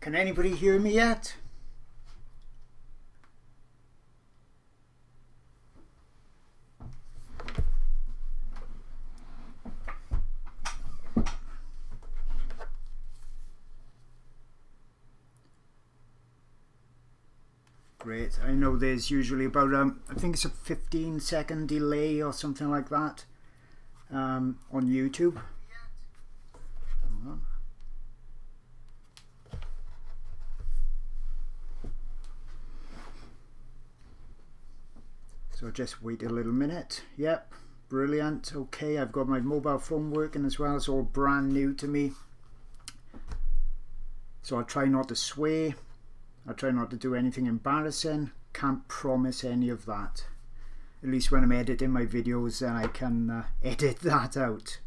Can anybody hear me yet? Great. I know there's usually about I think it's a 15-second delay or something like that on YouTube. Hang on. So just wait a little minute. Yep, brilliant. Okay, I've got my mobile phone working as well. It's all brand new to me. So I'll try not to sway. I'll try not to do anything embarrassing. Can't promise any of that. At least when I'm editing my videos, then I can edit that out.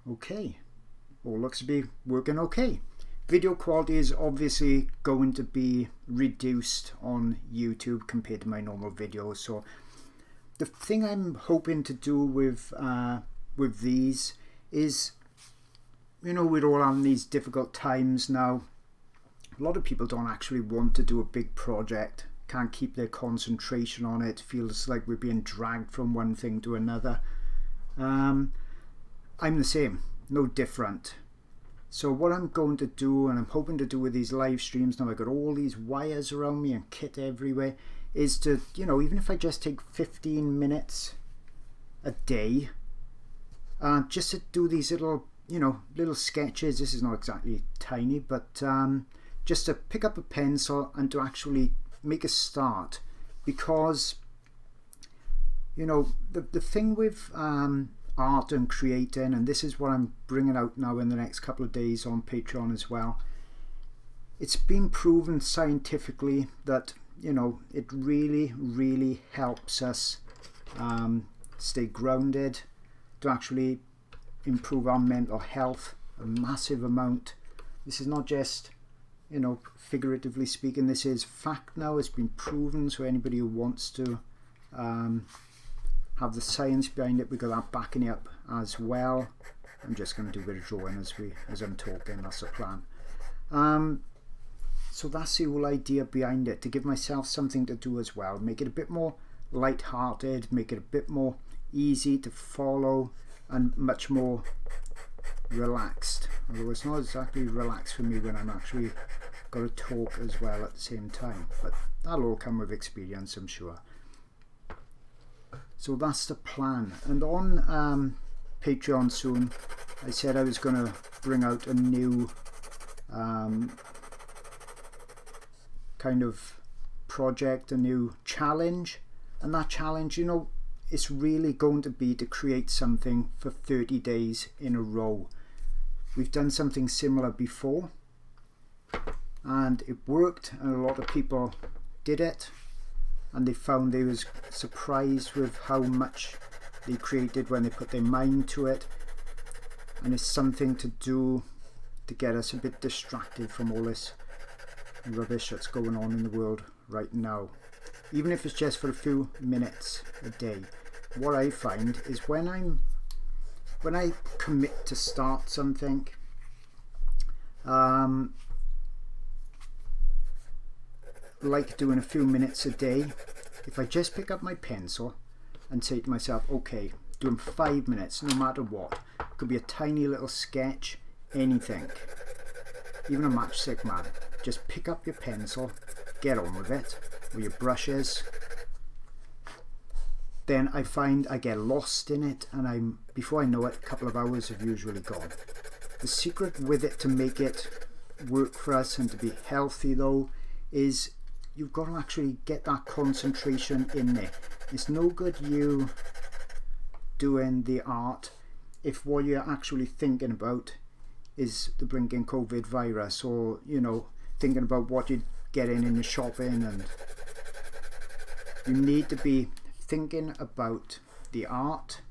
Okay, all looks to be working okay. Video quality is obviously going to be reduced on YouTube compared to my normal videos. So the thing I'm hoping to do with these is, you know, we're all having these difficult times now. A lot of people don't actually want to do a big project, can't keep their concentration on it, feels like we're being dragged from one thing to another. I'm the same, no different. So what I'm going to do, and I'm hoping to do with these live streams, now I've got all these wires around me and kit everywhere, is to, you know, even if I just take 15 minutes a day, just to do these little, you know, little sketches. This is not exactly tiny, but just to pick up a pencil and to actually make a start. Because, you know, the thing with art and creating, and this is what I'm bringing out now in the next couple of days on Patreon as well, it's been proven scientifically that, you know, it really helps us stay grounded, to actually improve our mental health a massive amount. This is not just, you know, figuratively speaking, this is fact now. It's been proven, so anybody who wants to have the science behind it, we got that backing it up as well. I'm just going to do a bit of drawing as I'm talking. That's the plan. So that's the whole idea behind it, to give myself something to do as well, make it a bit more light-hearted, make it a bit more easy to follow and much more relaxed. Although it's not exactly relaxed for me when I'm actually got to talk as well at the same time, but that'll all come with experience, I'm sure. So that's the plan. And on Patreon soon, I said I was going to bring out a new kind of project, a new challenge. And that challenge, you know, it's really going to be to create something for 30 days in a row. We've done something similar before and it worked, and a lot of people did it, and they found they was surprised with how much they created when they put their mind to it. And it's something to do to get us a bit distracted from all this rubbish that's going on in the world right now, even if it's just for a few minutes a day. What I find is when I commit to start something, like doing a few minutes a day, if I just pick up my pencil and say to myself, okay, doing 5 minutes no matter what, it could be a tiny little sketch, anything, even a matchstick man, just pick up your pencil, get on with it, or your brushes, then I find I get lost in it, and before I know it, a couple of hours have usually gone. The secret with it to make it work for us and to be healthy though is you've got to actually get that concentration in there. It's no good you doing the art if what you're actually thinking about is the blinking COVID virus, or, you know, thinking about what you're getting in the shopping. And you need to be thinking about the art,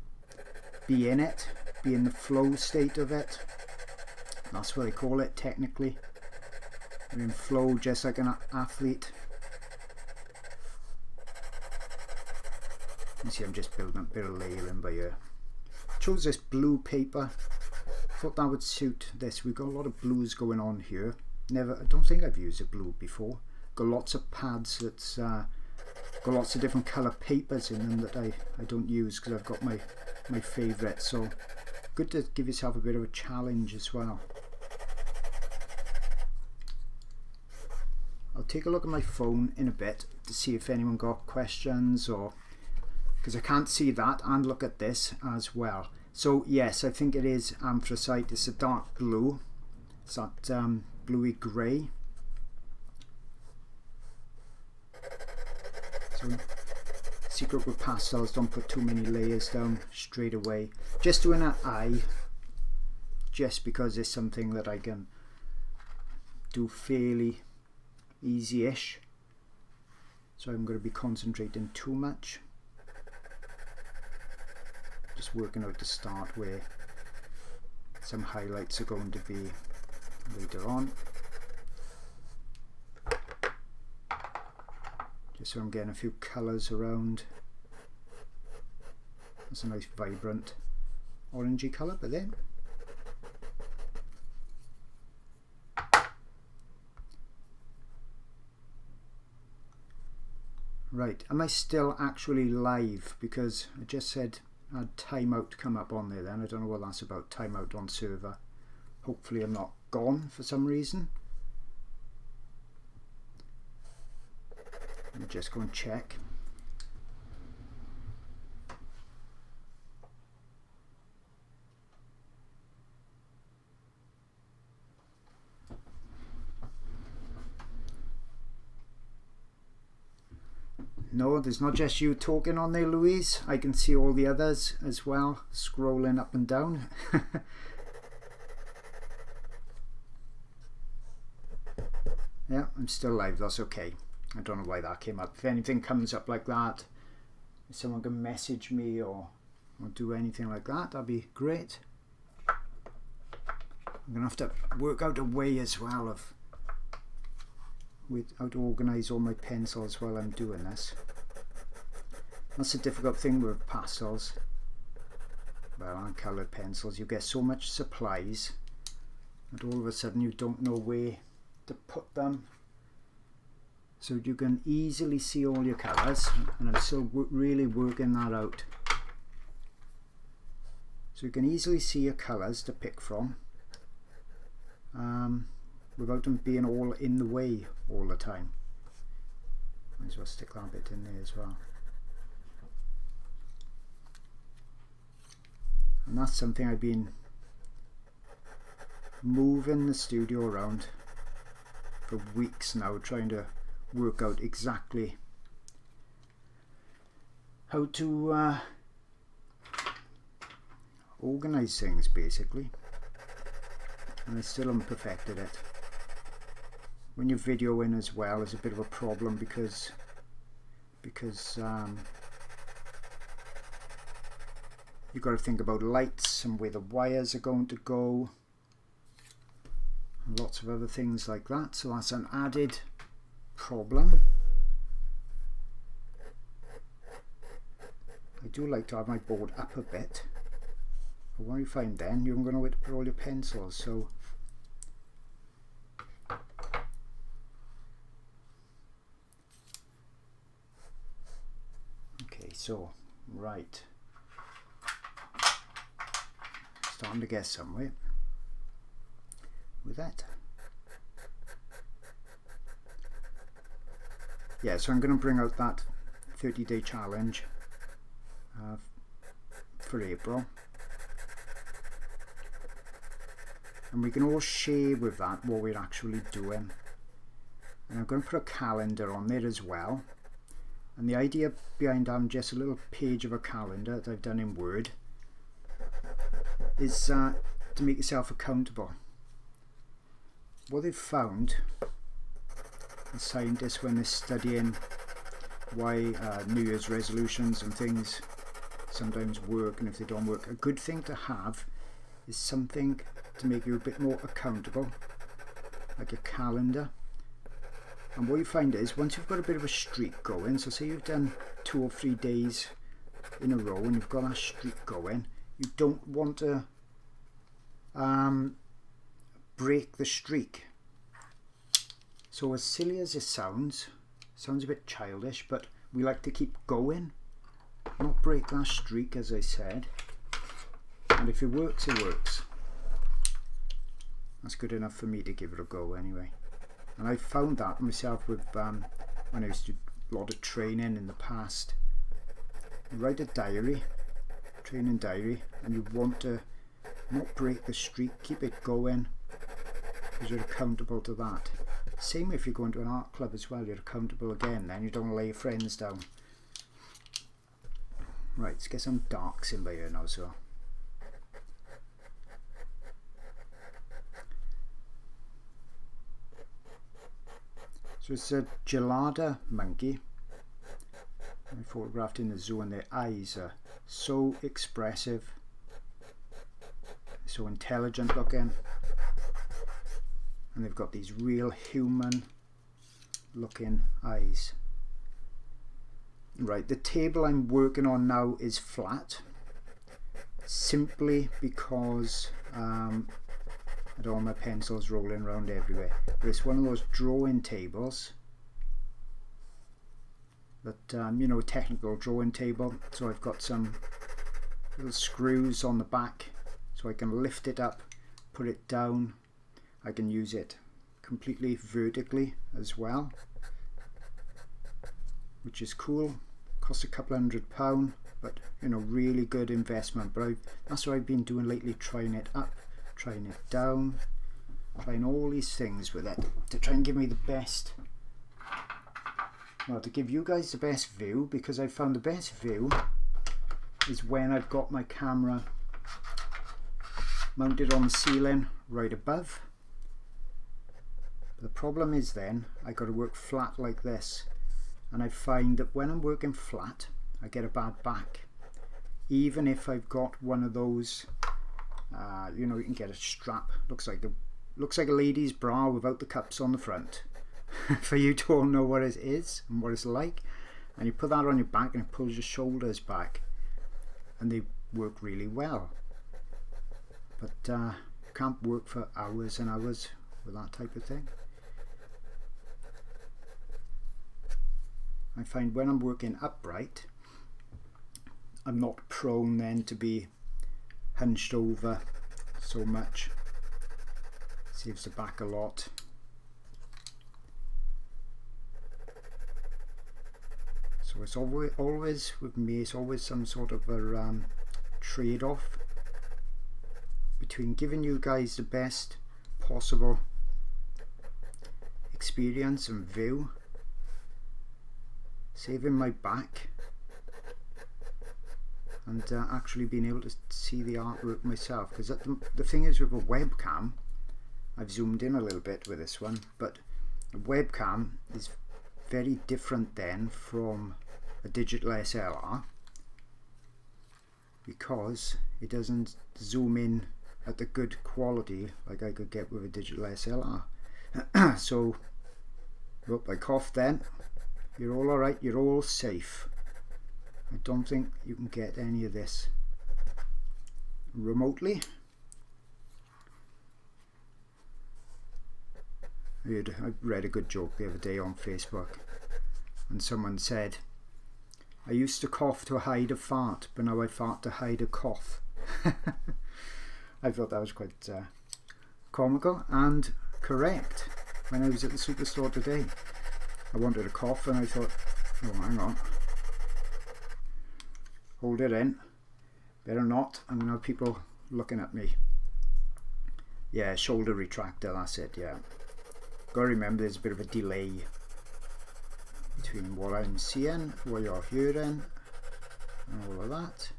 be in it, be in the flow state of it. That's what they call it technically. You're in flow just like an athlete. You see, I'm just building a bit of layering by here. Chose this blue paper thought that would suit this. We've got a lot of blues going on here. I don't think I've used a blue before. Got lots of pads that's got lots of different colour papers in them that I don't use because I've got my favourites. So good to give yourself a bit of a challenge as well. I'll take a look at my phone in a bit to see if anyone got questions, or because I can't see that, and look at this as well. So yes, I think it is anthracite. It's a dark blue. It's that bluey grey. So secret with pastels, don't put too many layers down straight away. Just doing an eye, just because it's something that I can do fairly easy-ish, so I'm going to be concentrating too much. Just working out the start where some highlights are going to be later on, just so I'm getting a few colours around. That's a nice vibrant orangey colour, but then right, am I still actually live? Because I just said I had timeout come up on there then. I don't know what that's about, timeout on server. Hopefully I'm not gone for some reason. Let me just go and check. No, there's not just you talking on there, Louise. I can see all the others as well, scrolling up and down. Yeah, I'm still live, that's okay. I don't know why that came up. If anything comes up like that, if someone can message me or do anything like that, that'd be great. I'm gonna have to work out a way as well of how to organise all my pencils while I'm doing this. That's a difficult thing with pastels, well, and coloured pencils. You get so much supplies and all of a sudden you don't know where to put them, so you can easily see all your colours, and I'm still really working that out. So you can easily see your colours to pick from, without them being all in the way all the time. Might as well stick that bit in there as well. And that's something I've been moving the studio around for weeks now, trying to work out exactly how to organise things, basically. And I still haven't perfected it. When you're videoing as well, is a bit of a problem because you've got to think about lights and where the wires are going to go, and lots of other things like that. So that's an added problem. I do like to have my board up a bit, but what you find then, you're going to have to put all your pencils. So okay, so right, starting to get somewhere with that. Yeah, so I'm going to bring out that 30-day challenge for April, and we can all share with that what we're actually doing. And I'm going to put a calendar on there as well. And the idea behind having just a little page of a calendar that I've done in Word is to make yourself accountable. What they've found, the scientists, when they're studying why New Year's resolutions and things sometimes work and if they don't work, a good thing to have is something to make you a bit more accountable, like a calendar. And what you find is, once you've got a bit of a streak going, so say you've done 2 or 3 days in a row and you've got that streak going, you don't want to break the streak. So as silly as it sounds a bit childish, but we like to keep going, not break that streak, as I said. And if it works, it works. That's good enough for me to give it a go anyway. And I found that myself with when I used to do a lot of training in the past. You write a diary, training diary, and you want to not break the streak, keep it going, because you're accountable to that. Same if you go into an art club as well, you're accountable again, then you don't lay your friends down. Right, let's get some darks in by here now. So it's a gelada monkey I photographed in the zoo, and their eyes are so expressive, so intelligent looking, and they've got these real human looking eyes. Right, the table I'm working on now is flat, simply because I don't want my pencils rolling around everywhere. But it's one of those drawing tables that, you know, technical drawing table. So I've got some little screws on the back so I can lift it up, put it down. I can use it completely vertically as well, which is cool. Costs a couple £100, but you know, really good investment. But that's what I've been doing lately, trying it up, trying it down, trying all these things with it to try and give me the best, well, to give you guys the best view, because I found the best view is when I've got my camera mounted on the ceiling right above. But the problem is then I got to work flat like this, and I find that when I'm working flat I get a bad back, even if I've got one of those you know, you can get a strap, looks like a lady's bra without the cups on the front for you to all know what it is and what it's like, and you put that on your back and it pulls your shoulders back, and they work really well. But you can't work for hours and hours with that type of thing. I find when I'm working upright, I'm not prone then to be hunched over so much. Saves the back a lot. So it's always with me, it's always some sort of a trade-off between giving you guys the best possible experience and view, saving my back, and actually being able to see the artwork myself. Because the thing is, with a webcam, I've zoomed in a little bit with this one, but a webcam is very different then from a digital SLR, because it doesn't zoom in at the good quality like I could get with a digital SLR. So, oh, I coughed then. You're all alright, you're all safe. I don't think you can get any of this remotely. I read a good joke the other day on Facebook, and someone said, I used to cough to hide a fart, but now I fart to hide a cough. I thought that was quite comical and correct. When I was at the superstore today, I wanted a cough and I thought, oh, hang on, hold it in, better not, I'm going to have people looking at me. Yeah, shoulder retractor, that's it, yeah. Got to remember there's a bit of a delay between what I'm seeing, what you're hearing, and all of that.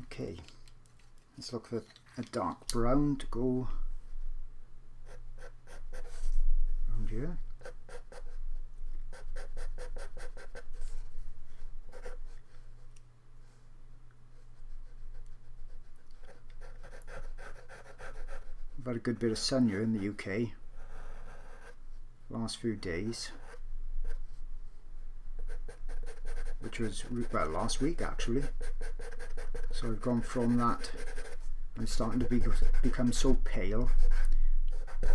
Okay, let's look for a dark brown to go around here. We've had a good bit of sun here in the UK. last few days, which was, well, last week actually. So I've gone from that, I'm starting to become so pale,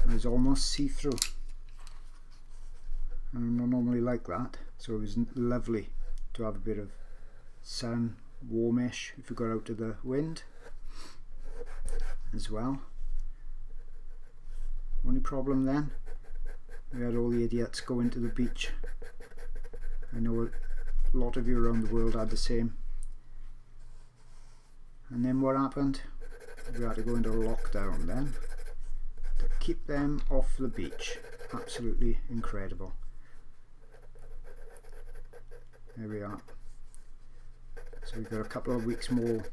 and it's almost see-through. I'm not normally like that, so it was lovely to have a bit of sun, warmish if you got out of the wind as well. Only problem then, we had all the idiots going to the beach. I know a lot of you around the world had the same. And then what happened? We had to go into lockdown then to keep them off the beach. Absolutely incredible. There we are. So we've got a couple of weeks more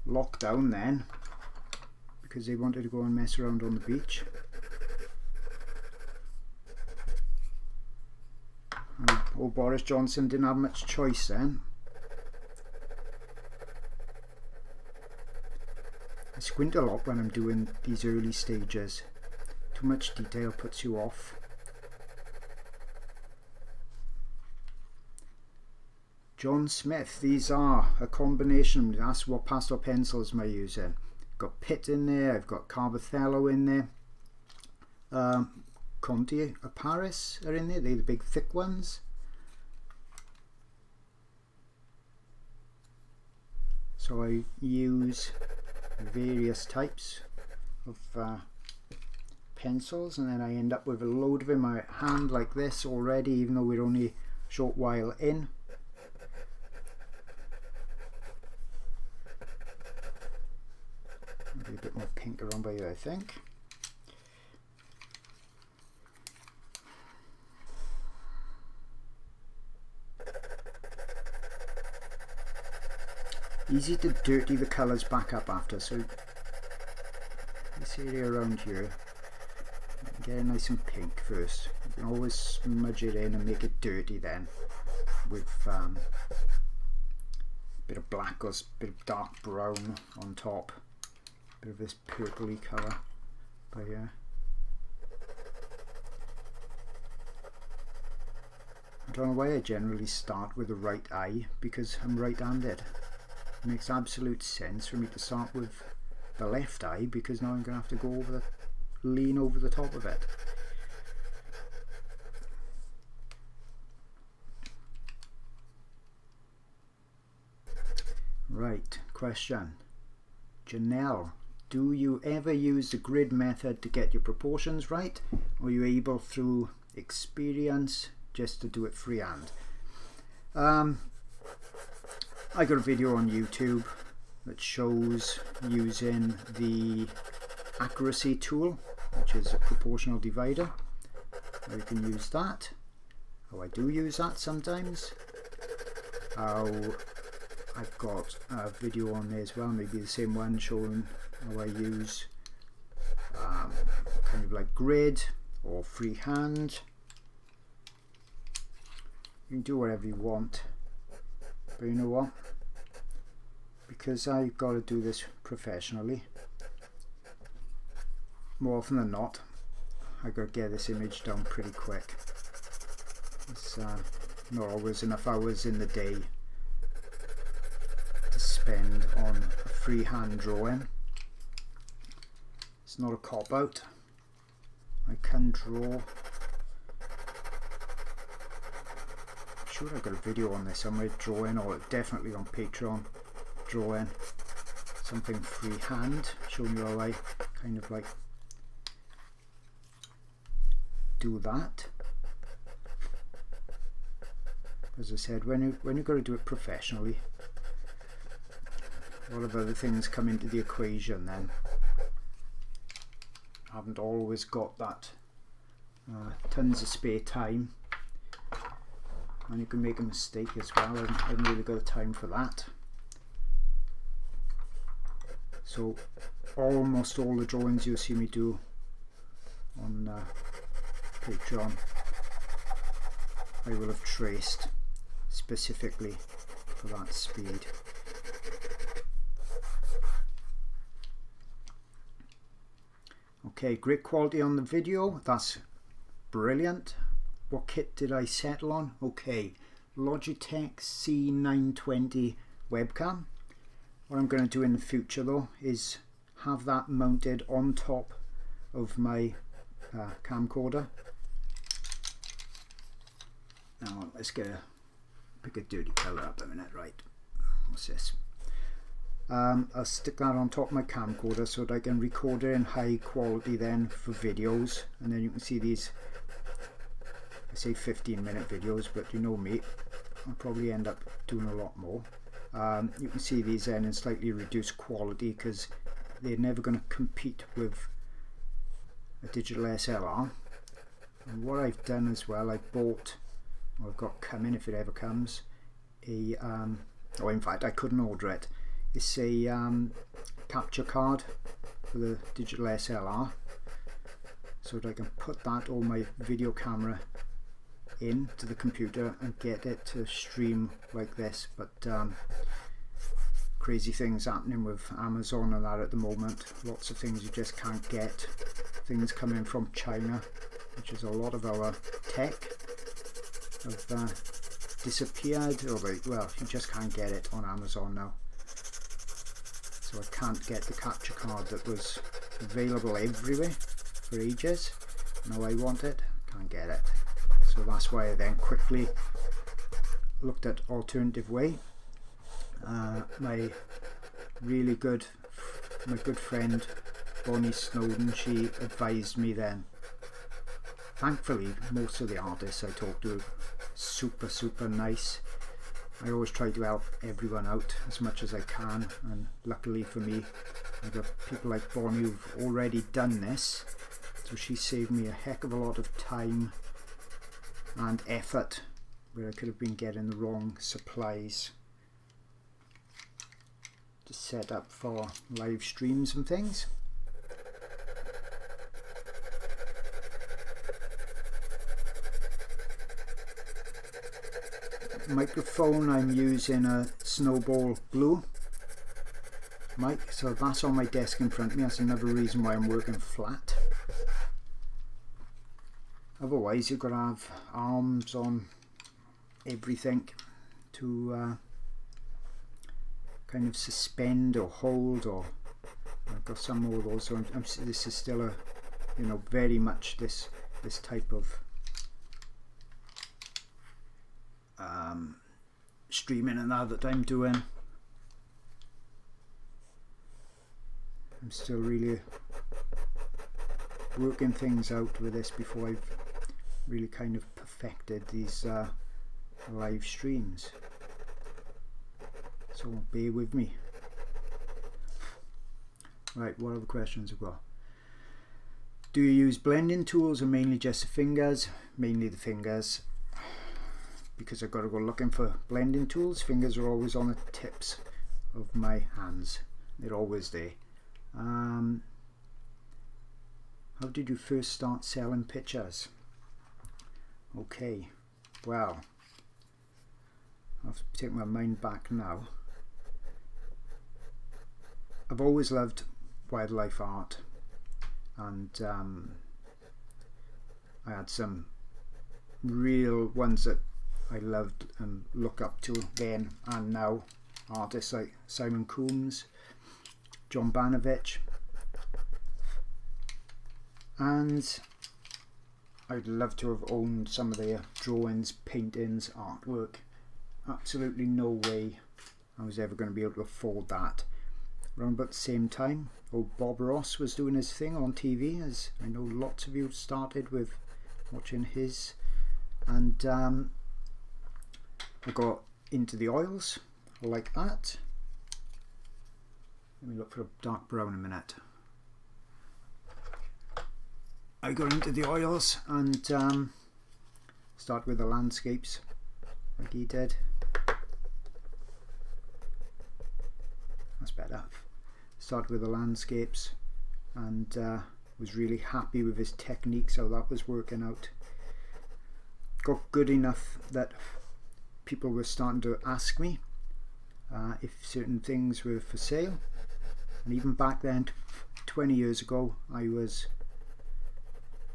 lockdown then, because they wanted to go and mess around on the beach. Old Boris Johnson didn't have much choice then. I squint a lot when I'm doing these early stages. Too much detail puts you off. John Smith, these are a combination, that's what pastel pencils am I using. Got Pitt in there, I've got Carbothello in there. Conti Paris are in there, they're the big thick ones. So I use various types of pencils, and then I end up with a load of them in my hand like this already, even though we're only a short while in. Maybe a bit more pink around by here, I think. Easy to dirty the colours back up after, so this area around here, get it nice and pink first. You can always smudge it in and make it dirty then with a bit of black or a bit of dark brown on top, a bit of this purpley colour by here. I don't know why I generally start with the right eye, because I'm right-handed. It makes absolute sense for me to start with the left eye, because now I'm going to have to go over lean over the top of it. Right, question. Janelle, do you ever use the grid method to get your proportions right, or are you able through experience just to do it freehand? I got a video on YouTube that shows using the accuracy tool, which is a proportional divider. You can use that. Oh, I do use that sometimes. I've got a video on there as well, maybe the same one, showing how I use kind of like grid or freehand. You can do whatever you want. But you know what? Because I've got to do this professionally, more often than not, I've got to get this image down pretty quick. It's not always enough hours in the day to spend on a freehand drawing. It's not a cop-out. I can draw. I'm sure I've got a video on this somewhere, drawing, or definitely on Patreon, drawing something freehand, showing you how I kind of like do that. As I said, when you've got to do it professionally, a lot of other things come into the equation then. I haven't always got that tons of spare time, and you can make a mistake as well. I haven't really got the time for that. So almost all the drawings you'll see me do on Patreon, I will have traced specifically for that speed. Okay, great quality on the video. That's brilliant. What kit did I settle on? Okay, Logitech C920 webcam. What I'm going to do in the future though is have that mounted on top of my camcorder. Now let's pick a dirty colour up a minute. Right, what's this? I'll stick that on top of my camcorder so that I can record it in high quality then for videos, and then you can see these, I say 15-minute videos, but you know me, I'll probably end up doing a lot more. You can see these then in slightly reduced quality because they're never going to compete with a digital SLR. And what I've done as well, I've bought, or I've got coming if it ever comes, a in fact I couldn't order it. It's a capture card for the digital SLR, so that I can put that on my video camera into the computer and get it to stream like this. But crazy things happening with Amazon and that at the moment. Lots of things you just can't get. Things coming from China, which is a lot of our tech, have disappeared, or well, you just can't get it on Amazon now. So I can't get the capture card that was available everywhere for ages. Now I want it, can't get it. So that's why I then quickly looked at alternative way. My good friend Bonnie Snowden, she advised me then. Thankfully, most of the artists I talk to are super nice. I always try to help everyone out as much as I can, and luckily for me, I've got people like Bonnie who've already done this, so she saved me a heck of a lot of time and effort where I could have been getting the wrong supplies to set up for live streams and things. Microphone, I'm using a Snowball Blue mic, so that's on my desk in front of me. That's another reason why I'm working flat. Otherwise you've got to have arms on everything to kind of suspend or hold, or I've got some more of those, so this is still a, you know, very much this type of streaming and that I'm doing. I'm still really working things out with this before I've really kind of perfected these live streams, so bear with me. Right, what other questions I've got? Do you use blending tools or mainly just the fingers? Mainly the fingers, because I've got to go looking for blending tools. Fingers are always on the tips of my hands, they're always there. How did you first start selling pictures? Okay, well, I have to take my mind back now. I've always loved wildlife art, and I had some real ones that I loved and look up to then and now. Artists like Simon Coombs, John Banovich, and I'd love to have owned some of their drawings, paintings, artwork. Absolutely no way I was ever going to be able to afford that. Around about the same time, old Bob Ross was doing his thing on TV, as I know lots of you started with watching his, and I got into the oils like that. Let me look for a dark brown a minute. I got into the oils and start with the landscapes like he did. That's better. Start with the landscapes, and was really happy with his techniques, how that was working out. Got good enough that people were starting to ask me if certain things were for sale, and even back then, 20 years ago, I was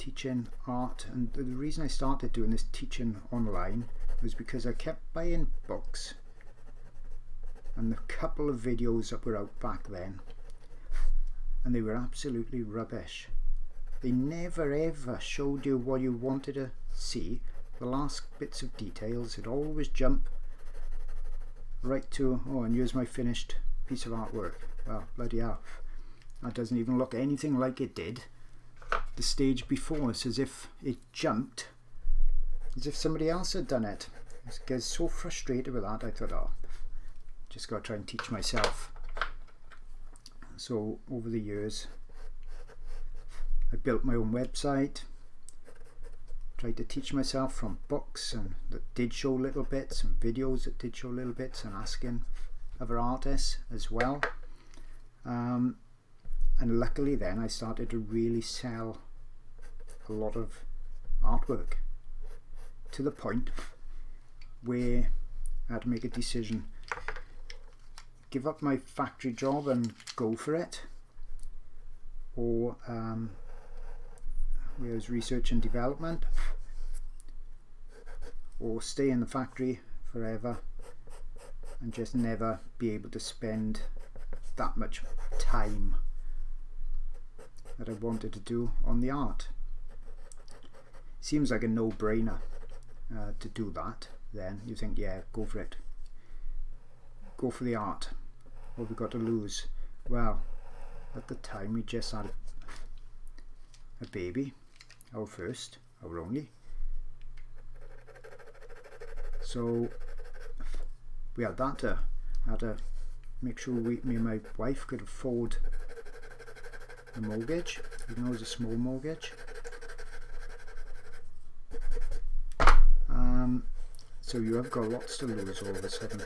teaching art, and the reason I started doing this teaching online was because I kept buying books, and the couple of videos that were out back then, and they were absolutely rubbish. They never ever showed you what you wanted to see, the last bits of details. It always jump right to, oh, and here's my finished piece of artwork. Well, bloody hell, that doesn't even look anything like it did the stage before. It's as if it jumped, as if somebody else had done it. I was so frustrated with that. I thought, oh, just got to try and teach myself. So over the years I built my own website, tried to teach myself from books and that did show little bits, and videos that did show little bits, and asking other artists as well. And luckily then I started to really sell a lot of artwork, to the point where I had to make a decision: give up my factory job and go for it, or where it was research and development, or stay in the factory forever and just never be able to spend that much time that I wanted to do on the art. Seems like a no-brainer to do that. Then you think, yeah, go for it, go for the art. What have we got to lose? Well, at the time we just had a baby, our first, our only. So we had that to make sure me and my wife could afford the mortgage, even though it was a small mortgage. So you have got lots to lose all of a sudden,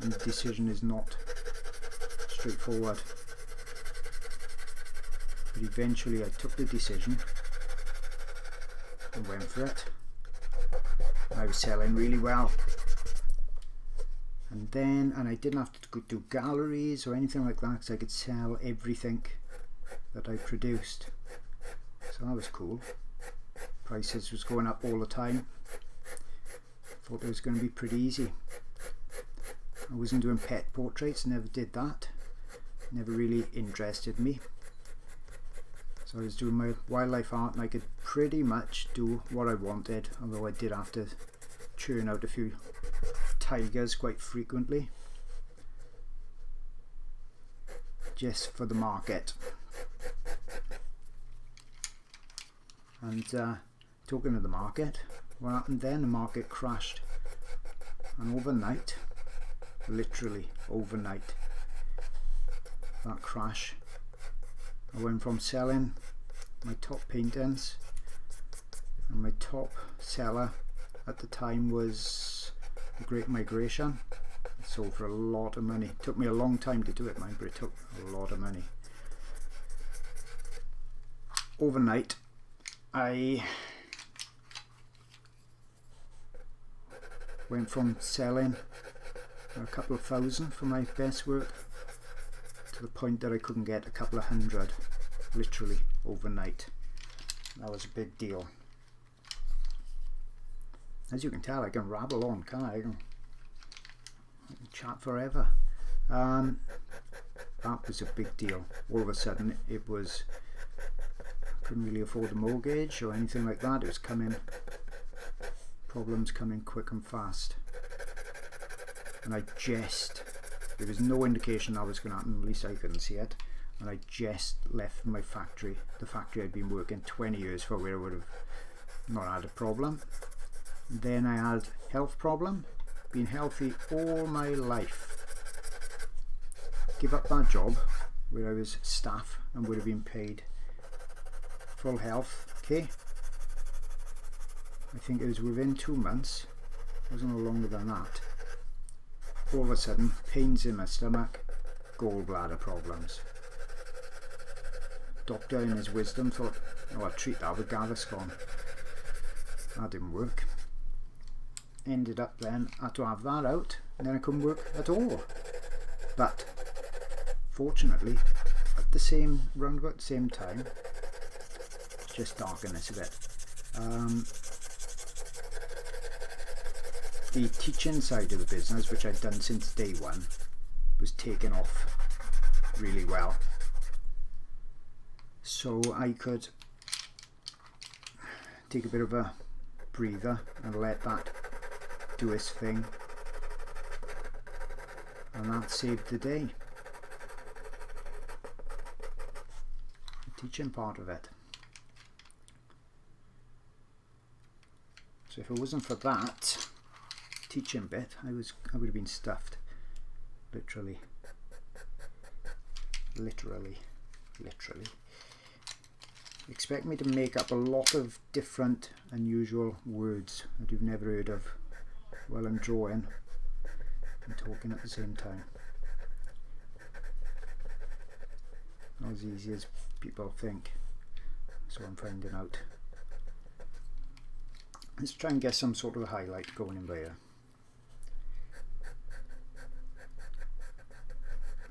and the decision is not straightforward. But eventually I took the decision and went for it. I was selling really well, and I didn't have to go do galleries or anything like that, because I could sell everything that I produced. So that was cool. Prices was going up all the time. Thought it was going to be pretty easy. I wasn't doing pet portraits, never did that, never really interested me. So I was doing my wildlife art, and I could pretty much do what I wanted, although I did have to churn out a few tigers quite frequently, just for the market. And talking of the market, what happened then? The market crashed, and overnight, literally overnight, that crash, I went from selling my top paintings, and my top seller at the time was The Great Migration. It sold for a lot of money. It took me a long time to do it, mind, but it took a lot of money. Overnight I went from selling a couple of thousand for my best work to the point that I couldn't get a couple of hundred, literally overnight. That was a big deal. As you can tell, I can rabble on, can't I? I can chat forever. That was a big deal. All of a sudden it was, I couldn't really afford a mortgage or anything like that. It was coming, problems coming quick and fast, and there was no indication that was going to happen, at least I couldn't see it, and I just left my factory, the factory I'd been working 20 years for, where I would have not had a problem. Then I had health problem, been healthy all my life. Give up that job where I was staff and would have been paid full health, okay? I think it was within 2 months, it wasn't no longer than that. All of a sudden, pains in my stomach, gallbladder problems. Doctor in his wisdom thought, oh, I'll treat that with Gaviscon. That didn't work. Ended up then, had to have that out, and then I couldn't work at all. But fortunately, at the same, round about the same time, just darken this a bit. The teaching side of the business, which I've done since day one, was taken off really well. So I could take a bit of a breather and let that do its thing. And that saved the day. The teaching part of it. So if it wasn't for that teaching bit, I would have been stuffed. Literally. Expect me to make up a lot of different unusual words that you've never heard of while I'm drawing and talking at the same time. Not as easy as people think, so I'm finding out. Let's try and get some sort of a highlight going in by here.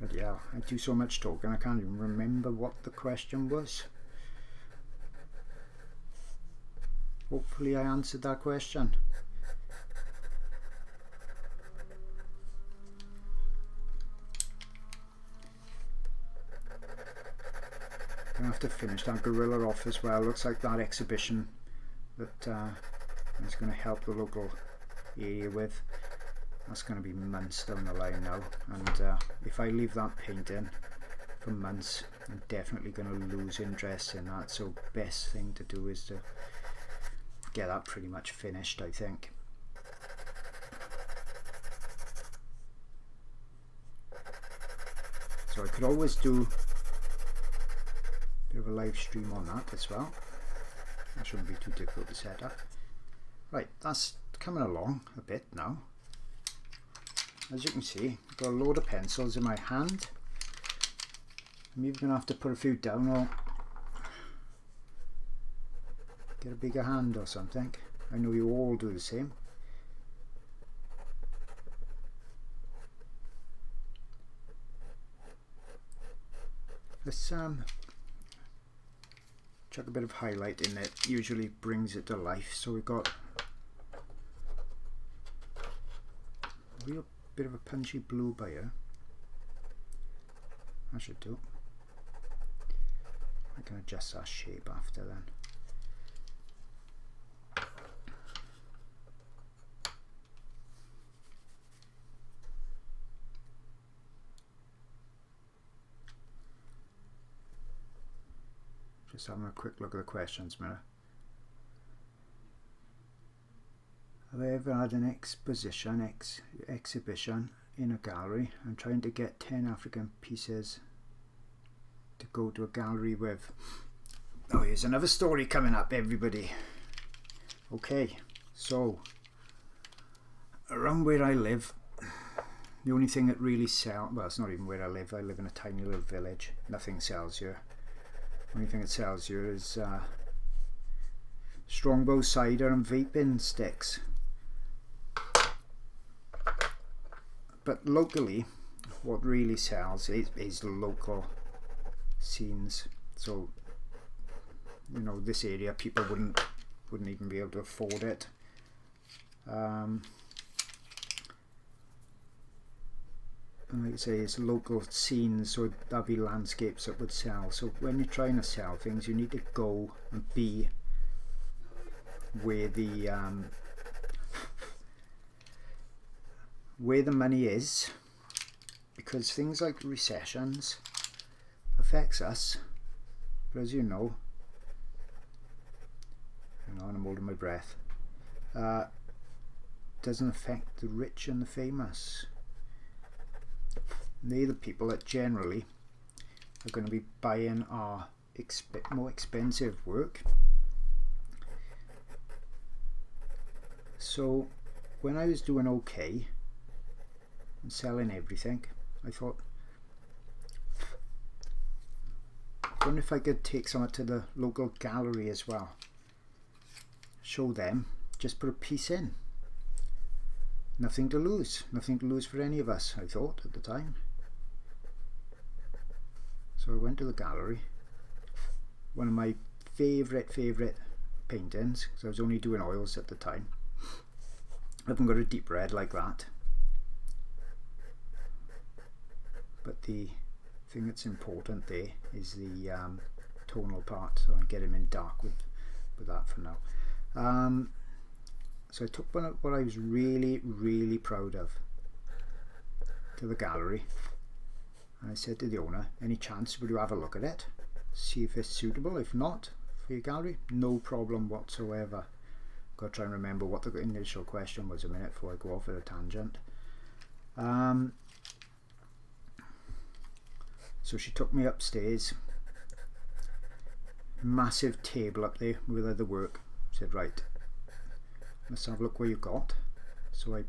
But yeah, I do so much talking I can't even remember what the question was. Hopefully I answered that question. I'm going to have to finish that gorilla off as well. Looks like that exhibition that I was going to help the local area with. That's going to be months down the line now, and if I leave that painting for months, I'm definitely going to lose interest in that. So best thing to do is to get that pretty much finished, I think. So I could always do a bit of a live stream on that as well. That shouldn't be too difficult to set up. Right, that's coming along a bit now. As you can see, I've got a load of pencils in my hand. I'm even going to have to put a few down or get a bigger hand or something. I know you all do the same. Let's chuck a bit of highlight in it. Usually brings it to life. So we've got a real bit of a punchy blue by here. That should do. I can adjust that shape after then. Just having a quick look at the questions mirror. Have I ever had an exhibition in a gallery? I'm trying to get 10 African pieces to go to a gallery with. Oh, here's another story coming up, everybody. Okay, so around where I live, the only thing that really sells, well, it's not even where I live in a tiny little village. Nothing sells here. The only thing that sells here is Strongbow cider and vaping sticks. But locally, what really sells is local scenes. So, you know, this area people wouldn't even be able to afford it. And like I say, it's local scenes, so there'll be landscapes that would sell. So when you're trying to sell things, you need to go and be where the money is, because things like recessions affects us. But as you know, and I'm holding my breath, doesn't affect the rich and the famous. They're the people that generally are going to be buying our more expensive work. So when I was doing okay and selling everything, I thought, I wonder if I could take some to the local gallery as well. Show them, just put a piece in. Nothing to lose for any of us, I thought at the time. So I went to the gallery. One of my favourite paintings, because I was only doing oils at the time. I haven't got a deep red like that, but the thing that's important there is the tonal part, so I get him in dark with that for now. So I took what I was really proud of to the gallery, and I said to the owner, any chance would you have a look at it, see if it's suitable? If not, for your gallery, no problem whatsoever. Got to try and remember what the initial question was a minute before I go off at a tangent. So she took me upstairs, massive table up there with other work. Said, right, let's have a look what you got. So I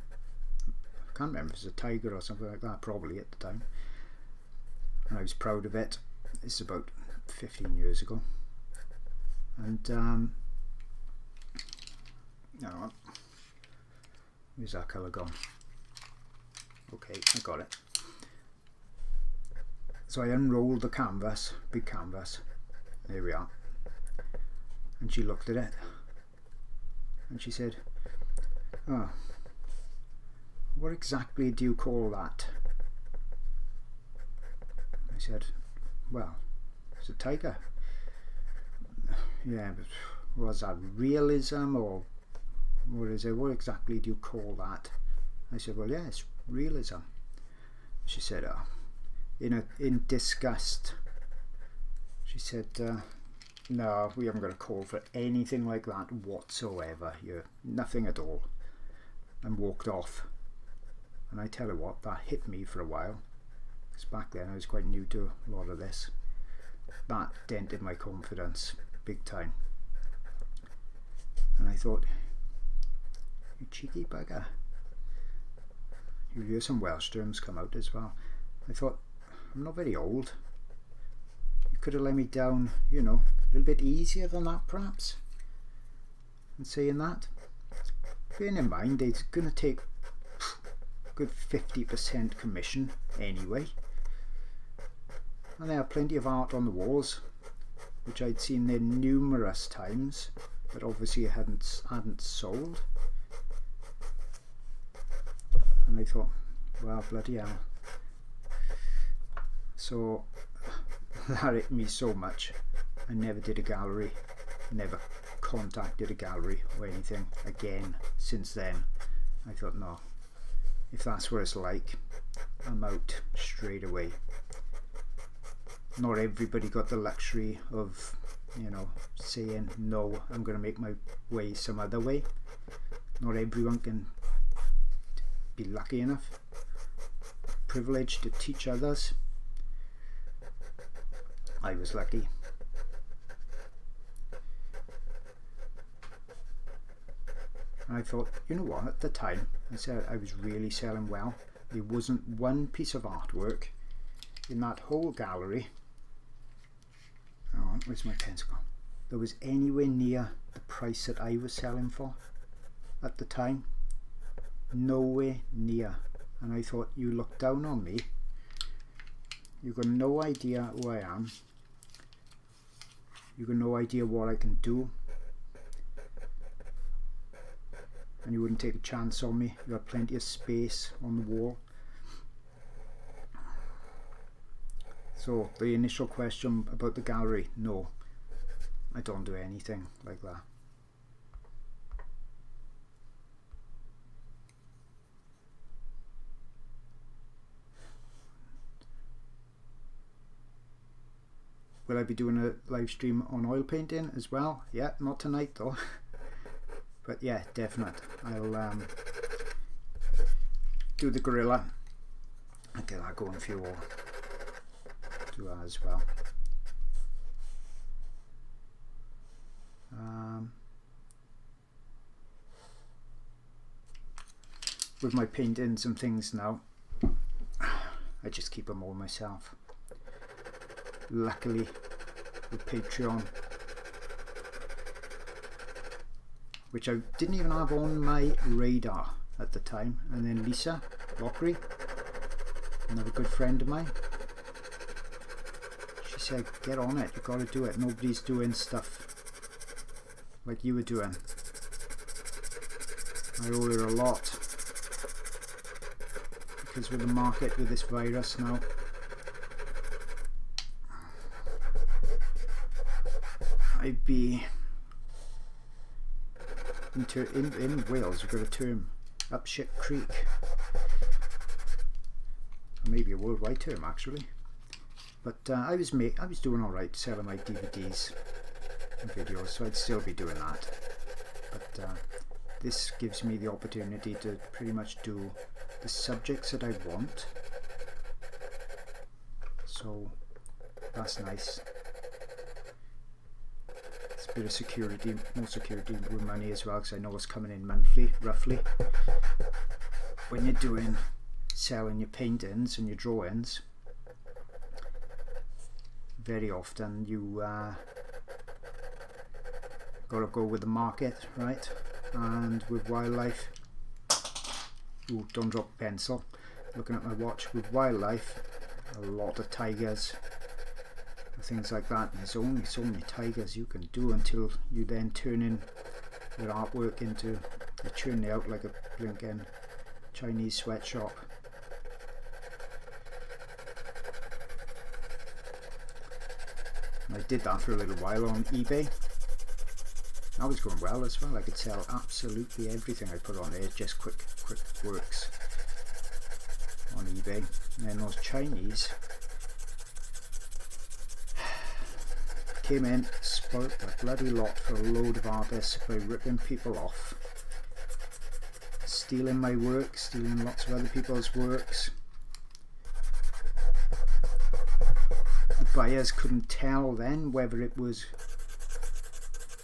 can't remember if it was a tiger or something like that, probably at the time, and I was proud of it. This is about 15 years ago. And no, where's that colour gone? Okay, I got it. So I unrolled the canvas, big canvas, there we are, and she looked at it and she said, oh, what exactly do you call that? I said, well, it's a tiger. Yeah, but was that realism, or what is it? What exactly do you call that? I said, well, yeah, it's realism. She said, oh, in disgust, she said, no, we haven't got a call for anything like that whatsoever. You're nothing at all. And walked off. And I tell you what, that hit me for a while, because back then I was quite new to a lot of this. That dented my confidence big time. And I thought, you cheeky bugger. You'll hear some Welsh terms come out as well. I thought, I'm not very old. You could have let me down, you know, a little bit easier than that perhaps. And saying that, bearing in mind it's going to take a good 50% commission anyway. And there are plenty of art on the walls, which I'd seen there numerous times, but obviously hadn't sold. And I thought, well, bloody hell. So that hit me so much. I never did a gallery, never contacted a gallery or anything again since then. I thought, no, if that's what it's like, I'm out straight away. Not everybody got the luxury of, you know, saying, no, I'm going to make my way some other way. Not everyone can be lucky enough, privileged to teach others. I was lucky. And I thought, you know what, at the time I said I was really selling well. There wasn't one piece of artwork in that whole gallery, oh, where's my pencil gone, that was anywhere near the price that I was selling for at the time. Nowhere near. And I thought, you look down on me, you've got no idea who I am, you've got no idea what I can do, and you wouldn't take a chance on me. You got plenty of space on the wall. So the initial question about the gallery, no, I don't do anything like that. Will I be doing a live stream on oil painting as well? Yeah, not tonight though. But yeah, definite. I'll do the gorilla and get that going for you all. Do that as well. With my paintings and things now, I just keep them all myself. Luckily with Patreon, which I didn't even have on my radar at the time, and then Lisa Lockery, another good friend of mine, she said, get on it, you've got to do it, nobody's doing stuff like you were doing. I order a lot because with the market with this virus now, I'd be in Wales. We've got a term, up shit creek, or maybe a worldwide term actually. But I was doing all right selling my DVDs and videos, so I'd still be doing that. But this gives me the opportunity to pretty much do the subjects that I want, so that's nice. It's a bit of security, more security with money as well, because I know what's coming in monthly, roughly. When you're doing selling your paintings and your drawings, very often you gotta go with the market, right? And with wildlife, ooh, don't drop a pencil. Looking at my watch, with wildlife, a lot of tigers and things like that. And there's only so many tigers you can do until you then turn in your artwork into, you churn it out like a blinking Chinese sweatshop. I did that for a little while on eBay. That was going well as well. I could sell absolutely everything I put on there, just quick works on eBay. And then those Chinese came in, spoilt the bloody lot for a load of artists by ripping people off, stealing my work, stealing lots of other people's works. The buyers couldn't tell then whether it was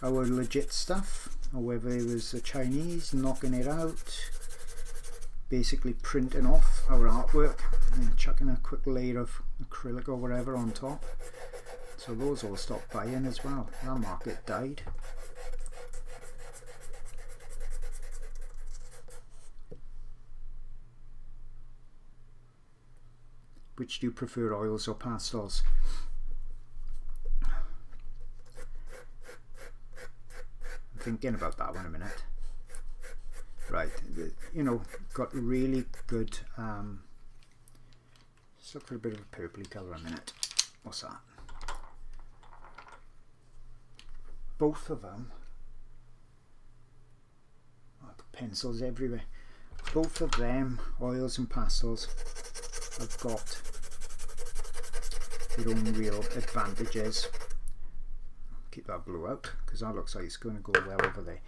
our legit stuff or whether it was the Chinese knocking it out, basically printing off our artwork and chucking a quick layer of acrylic or whatever on top. So those all stopped buying as well. Our market died. Which do you prefer, oils or pastels? I'm thinking about that one a minute. Right, you know, got really good, let's look for a bit of a purpley colour a minute. What's that? Both of them, oh, pencils everywhere. Both of them, oils and pastels, have got their own real advantages. Keep that blue out because that looks like it's going to go well over there.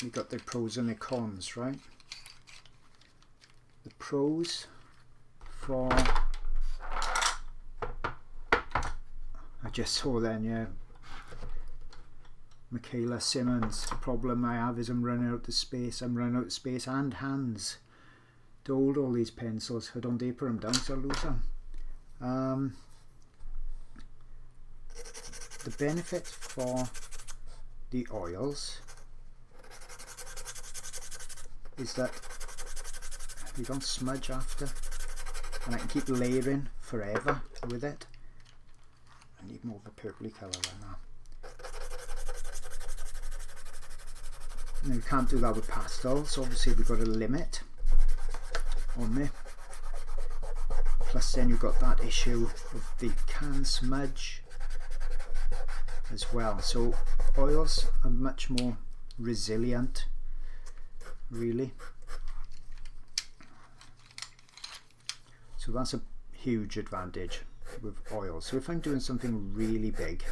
You've got their pros and their cons, right? The pros for, I just saw then, yeah, Michaela Simmons. The problem I have is I'm running out of space. I'm running out of space and hands to hold all these pencils. I don't dare put them down so I lose them. The benefit for the oils is that you don't smudge after, and I can keep layering forever with it. I need more of a purpley colour right now. Now you can't do that with pastels, obviously we've got a limit on there. Plus then you've got that issue of the can smudge as well. So oils are much more resilient, really. So that's a huge advantage with oils. So if I'm doing something really big,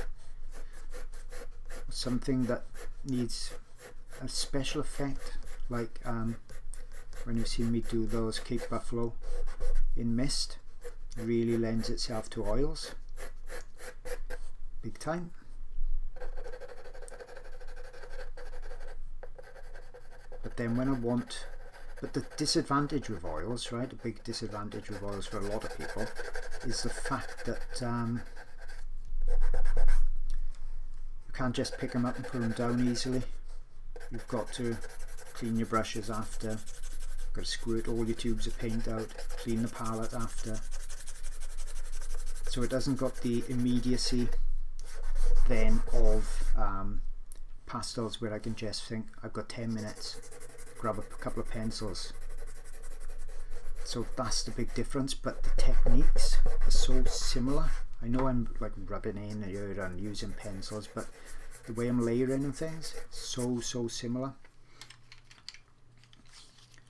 something that needs a special effect, like when you've seen me do those Cape Buffalo in mist, really lends itself to oils big time. But then when I want, but the disadvantage with oils, right, a big disadvantage with oils for a lot of people is the fact that you can't just pick them up and put them down easily. You've got to clean your brushes after, you've got to squirt all your tubes of paint out, clean the palette after. So it doesn't got the immediacy then of pastels, where I can just think I've got 10 minutes, grab a couple of pencils. So that's the big difference, but the techniques are so similar. I know I'm like rubbing in here and using pencils, but the way I'm layering and things, so similar.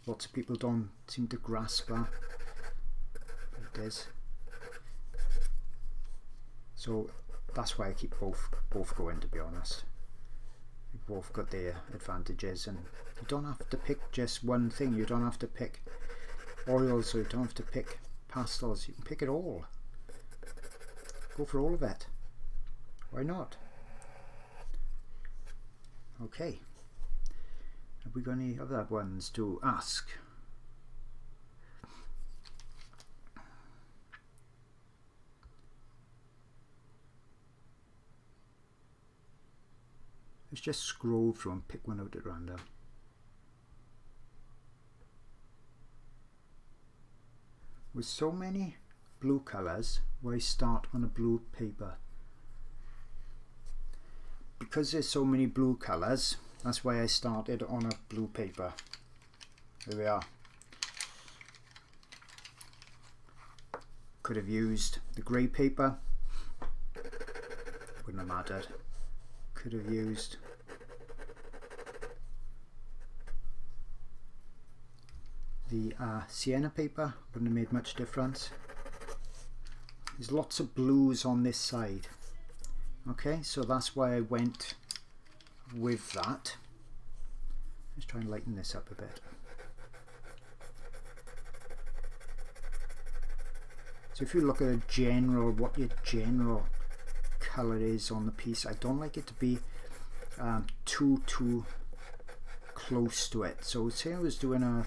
Lots of people don't seem to grasp that. It is. So that's why I keep both going, to be honest. They've both got their advantages, and you don't have to pick just one thing. You don't have to pick oils, or you don't have to pick pastels. You can pick it all. Go for all of it. Why not? Okay. Have we got any other ones to ask? Let's just scroll through and pick one out at random. With so many blue colours, why start on a blue paper? Because there's so many blue colours, that's why I started on a blue paper. Here we are. Could have used the grey paper, wouldn't have mattered. Could have used the sienna paper, wouldn't have made much difference. There's lots of blues on this side. Okay, so that's why I went with that. Let's try and lighten this up a bit. So if you look at a general, what your general colour is on the piece, I don't like it to be too close to it. So say I was doing a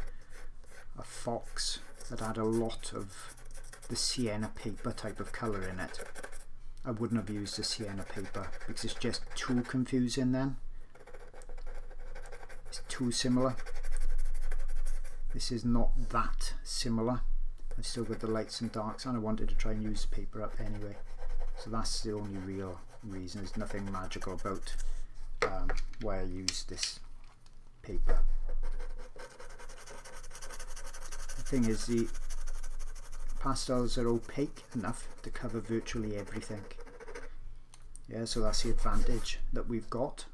fox that had a lot of the sienna paper type of colour in it, I wouldn't have used the sienna paper because it's just too confusing then. It's too similar. This is not that similar. I've still got the lights and darks, and I wanted to try and use the paper up anyway. So that's the only real reason. There's nothing magical about why I use this paper. The thing is, the pastels are opaque enough to cover virtually everything. Yeah, so that's the advantage that we've got.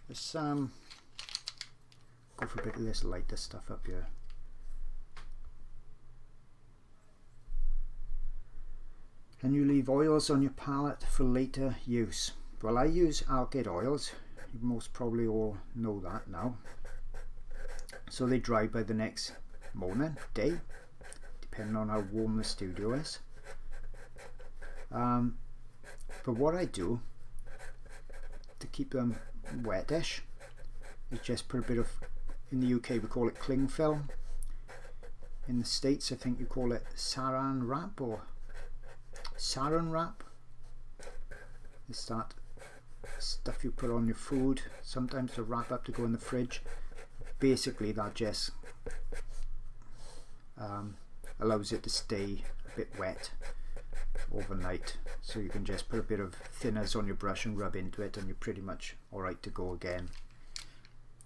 Let's go for a bit of this lighter stuff up here. Can you leave oils on your palette for later use? Well, I use alkyd oils. You most probably all know that now. So they dry by the next morning, day, depending on how warm the studio is. But what I do to keep them wettish is just put a bit of, in the UK we call it cling film. In the States I think you call it saran wrap or saran wrap. It's that stuff you put on your food, sometimes to wrap up to go in the fridge. Basically that just allows it to stay a bit wet overnight, so you can just put a bit of thinners on your brush and rub into it and you're pretty much alright to go again.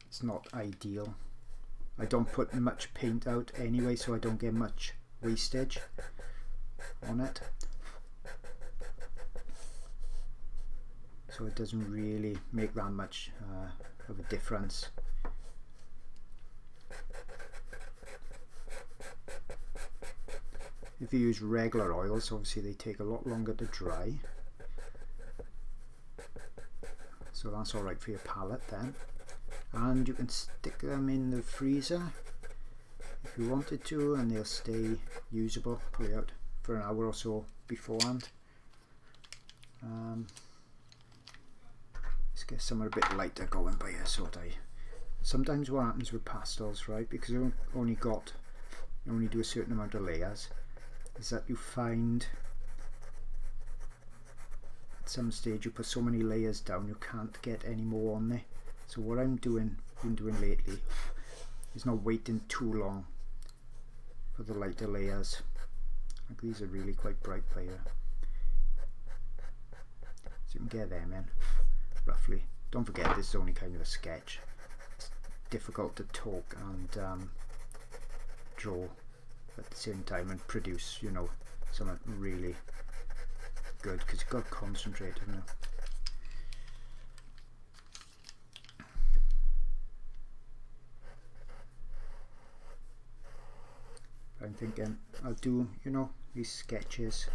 It's not ideal. I don't put much paint out anyway, so I don't get much wastage on it, so it doesn't really make that much of a difference. If you use regular oils, obviously they take a lot longer to dry, so that's alright for your palette then. And you can stick them in the freezer if you wanted to, and they'll stay usable probably out for an hour or so beforehand. Let's get somewhere a bit lighter going by here, so sometimes what happens with pastels, right, because you only do a certain amount of layers, is that you find at some stage you put so many layers down you can't get any more on there. So what been doing lately is not waiting too long for the lighter layers. Like these are really quite bright by here. So you can get them in roughly. Don't forget, this is only kind of a sketch. It's difficult to talk and draw at the same time and produce, you know, something really good, because you've got to concentrate, haven't you? I'm thinking I'll do, you know, these sketches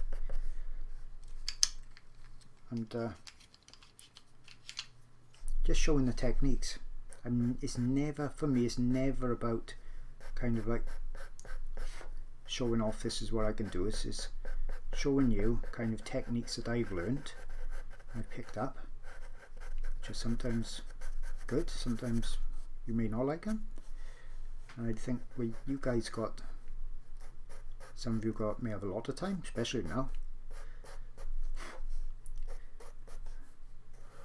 and just showing the techniques. It's never, for me, it's never about kind of like showing off this is what I can do. It's showing you kind of techniques that I've learned, I've picked up, which are sometimes good, sometimes you may not like them. And I think, well, you guys got, some of you may have a lot of time, especially now.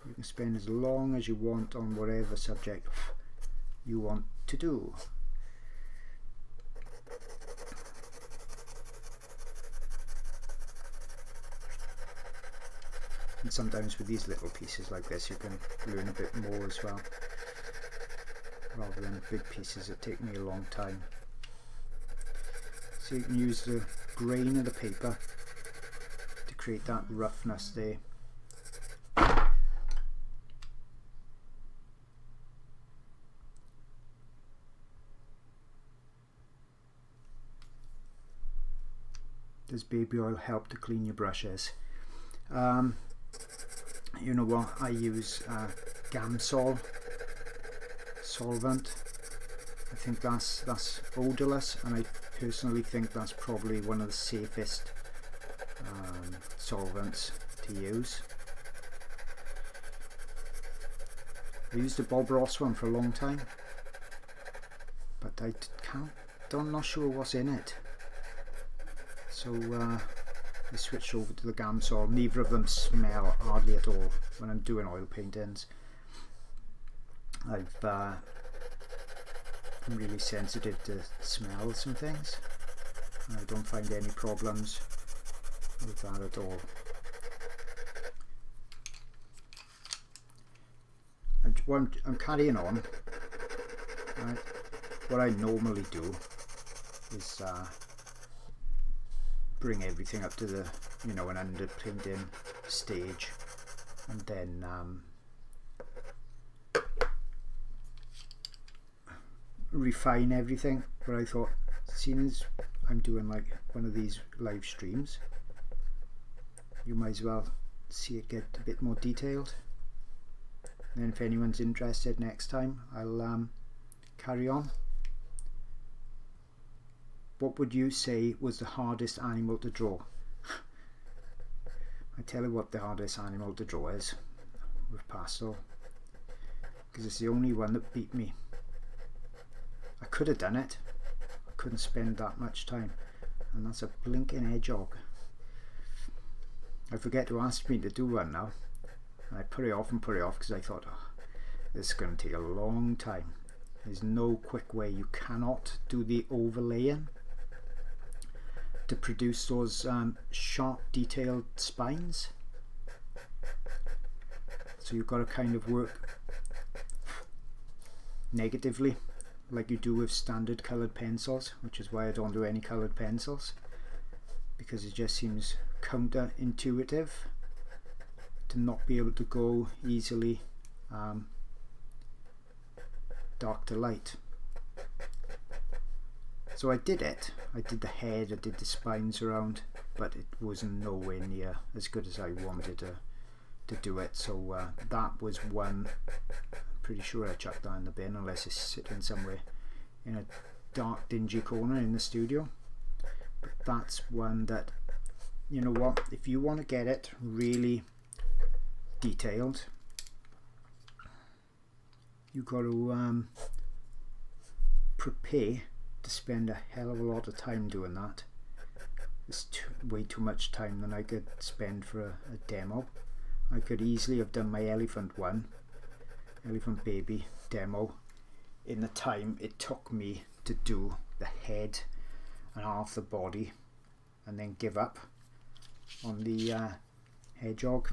You can spend as long as you want on whatever subject you want to do. And sometimes with these little pieces like this you can learn a bit more as well, rather than big pieces that take me a long time. So you can use the grain of the paper to create that roughness there. Does baby oil help to clean your brushes? You know what, I use Gamsol solvent. I think that's odorless, and I personally think that's probably one of the safest solvents to use. I used the Bob Ross one for a long time, but I'm not sure what's in it. So I switched over to the Gamsol. Neither of them smell hardly at all when I'm doing oil paintings. I'm really sensitive to smells and things. I don't find any problems with that at all. I'm carrying on. Right. What I normally do is bring everything up to the, you know, an underpainting stage, and then refine everything. But I thought, seeing as I'm doing like one of these live streams, you might as well see it get a bit more detailed. And then if anyone's interested next time, I'll carry on. What would you say was the hardest animal to draw? I tell you what the hardest animal to draw is with pastel, because it's the only one that beat me. I could have done it, I couldn't spend that much time, and that's a blinking hedgehog. I forget who asked me to do one now, and I put it off because I thought, oh, this is going to take a long time. There's no quick way. You cannot do the overlaying to produce those sharp detailed spines. So you've got to kind of work negatively like you do with standard coloured pencils, which is why I don't do any coloured pencils, because it just seems counterintuitive to not be able to go easily dark to light. So I did it. I did the head, I did the spines around, but it was nowhere near as good as I wanted to do it. So that was one. I'm pretty sure I chucked that in the bin, unless it's sitting somewhere in a dark, dingy corner in the studio. But that's one that, you know what, if you want to get it really detailed, you got to prepare to spend a hell of a lot of time doing that. It's way too much time than I could spend for a demo. I could easily have done my elephant baby demo in the time it took me to do the head and half the body, and then give up on the hedgehog.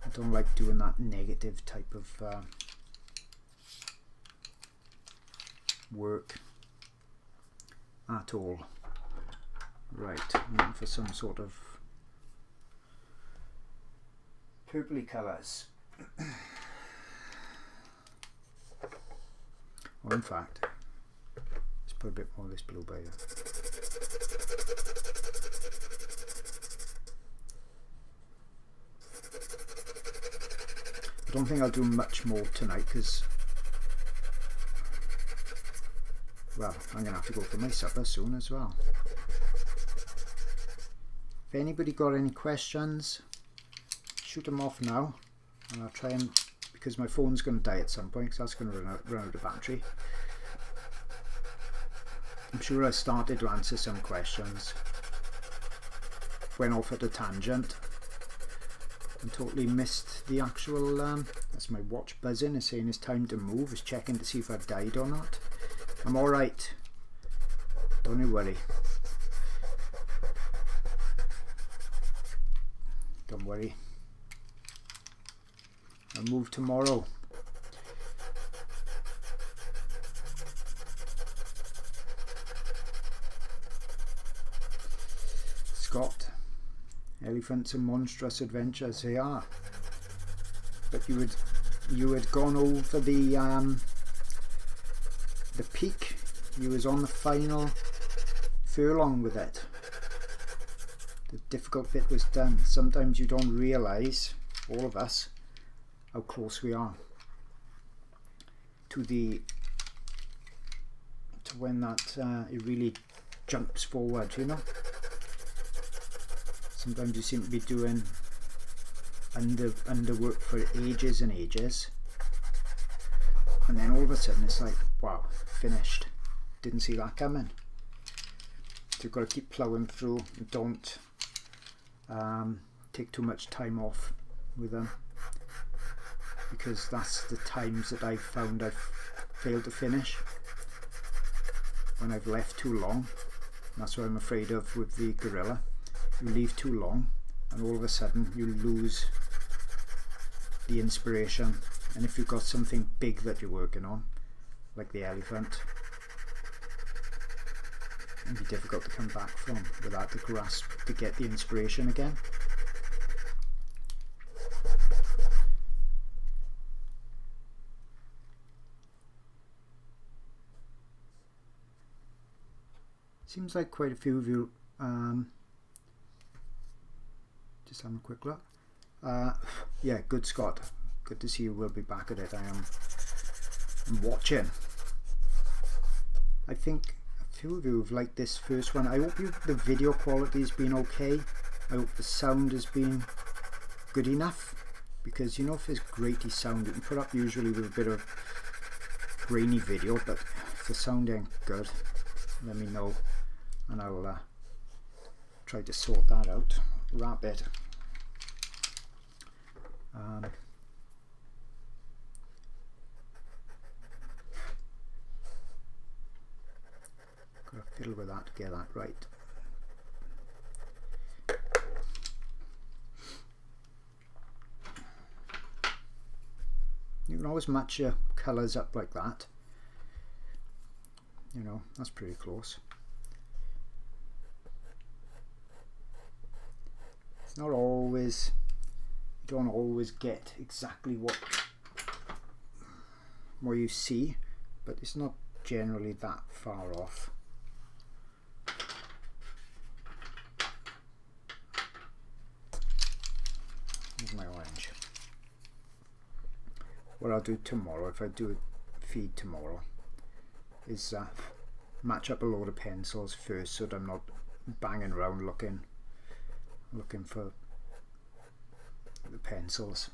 I don't like doing that negative type of work at all. Right, I'm looking for some sort of purpley colours. Or in fact, let's put a bit more of this blue by here. I don't think I'll do much more tonight because, well, I'm going to have to go for my supper soon as well. If anybody got any questions, shoot them off now, and I'll try and, because my phone's going to die at some point because that's going to run out of battery. I'm sure I started to answer some questions, went off at a tangent and totally missed the actual, that's my watch buzzing, it's saying it's time to move, it's checking to see if I've died or not. I'm alright, don't you worry. Don't worry. I'll move tomorrow. Scott, elephants and monstrous adventures, they are. But you had gone over the peak. You was on the final furlong with it. The difficult bit was done. Sometimes you don't realise, all of us, how close we are to when that it really jumps forward, you know. Sometimes you seem to be doing underwork for ages and ages, and then all of a sudden it's like, wow, finished. Didn't see that coming. So you've got to keep ploughing through and don't take too much time off with them, because that's the times that I've found I've failed to finish, when I've left too long. And that's what I'm afraid of with the gorilla. You leave too long and all of a sudden you lose the inspiration, and if you've got something big that you're working on, like the elephant, it'd be difficult to come back from without the grasp to get the inspiration again. Seems like quite a few of you, just having a quick look. Yeah, good, Scott. Good to see you. Will be back at it. I'm watching. I think a few of you have liked this first one. I hope the video quality has been okay. I hope the sound has been good enough, because you know, if there's grainy sound you can put up usually with a bit of grainy video, but if the sound ain't good, let me know and I'll try to sort that out. Wrap it. Gotta fiddle with that to get that right. You can always match your colours up like that. You know, that's pretty close. It's not always, you don't always get exactly what you see, but it's not generally that far off. Here's my orange. What I'll do tomorrow, if I do a feed tomorrow, is match up a load of pencils first, so that I'm not banging around looking for the pencils.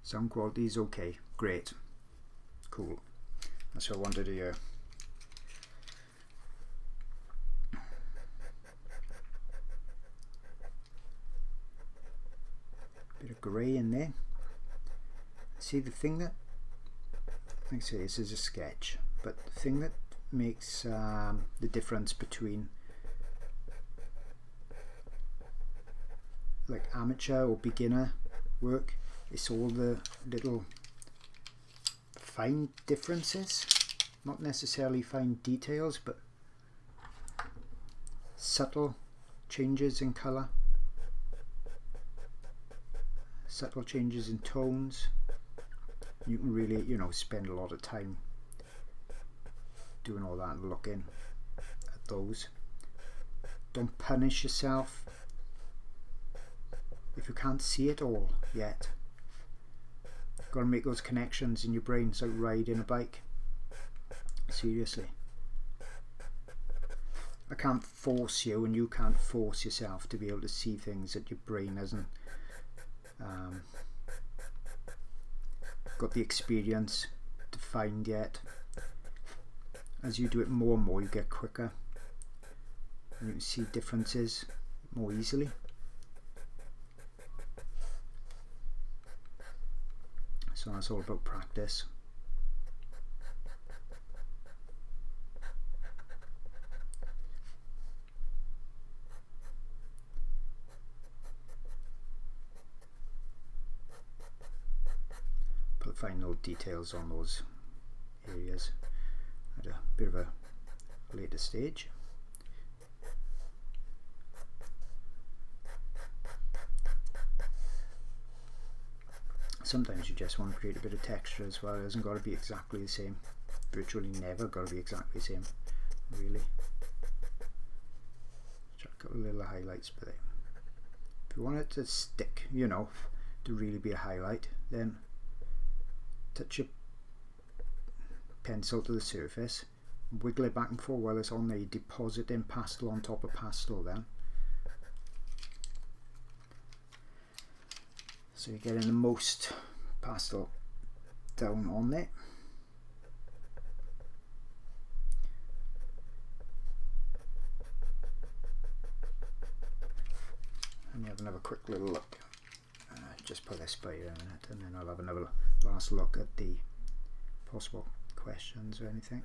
Sound quality is okay, great, cool. That's what I wanted to hear. Bit of grey in there. See, the thing that, like I say, this is a sketch, but the thing that makes the difference between like amateur or beginner work is all the little fine differences, not necessarily fine details, but subtle changes in colour, subtle changes in tones. You can really, you know, spend a lot of time doing all that and looking at those. Don't punish yourself if you can't see it all yet. You've got to make those connections in your brain. It's like riding a bike. Seriously. I can't force you, and you can't force yourself to be able to see things that your brain hasn't got the experience to find yet. As you do it more and more, you get quicker and you can see differences more easily. So that's all about practice. Put final details on those areas at a bit of a later stage. Sometimes you just want to create a bit of texture as well. It hasn't got to be exactly the same. Virtually never got to be exactly the same, really. Try a couple of little highlights, but if you want it to stick, you know, to really be a highlight, then touch your pencil to the surface, wiggle it back and forth while it's on there. You deposit in pastel on top of pastel then. So you're getting the most pastel down on there. And you have another quick little look. Just put this by here a minute, and then I'll have another last look at the possible questions or anything.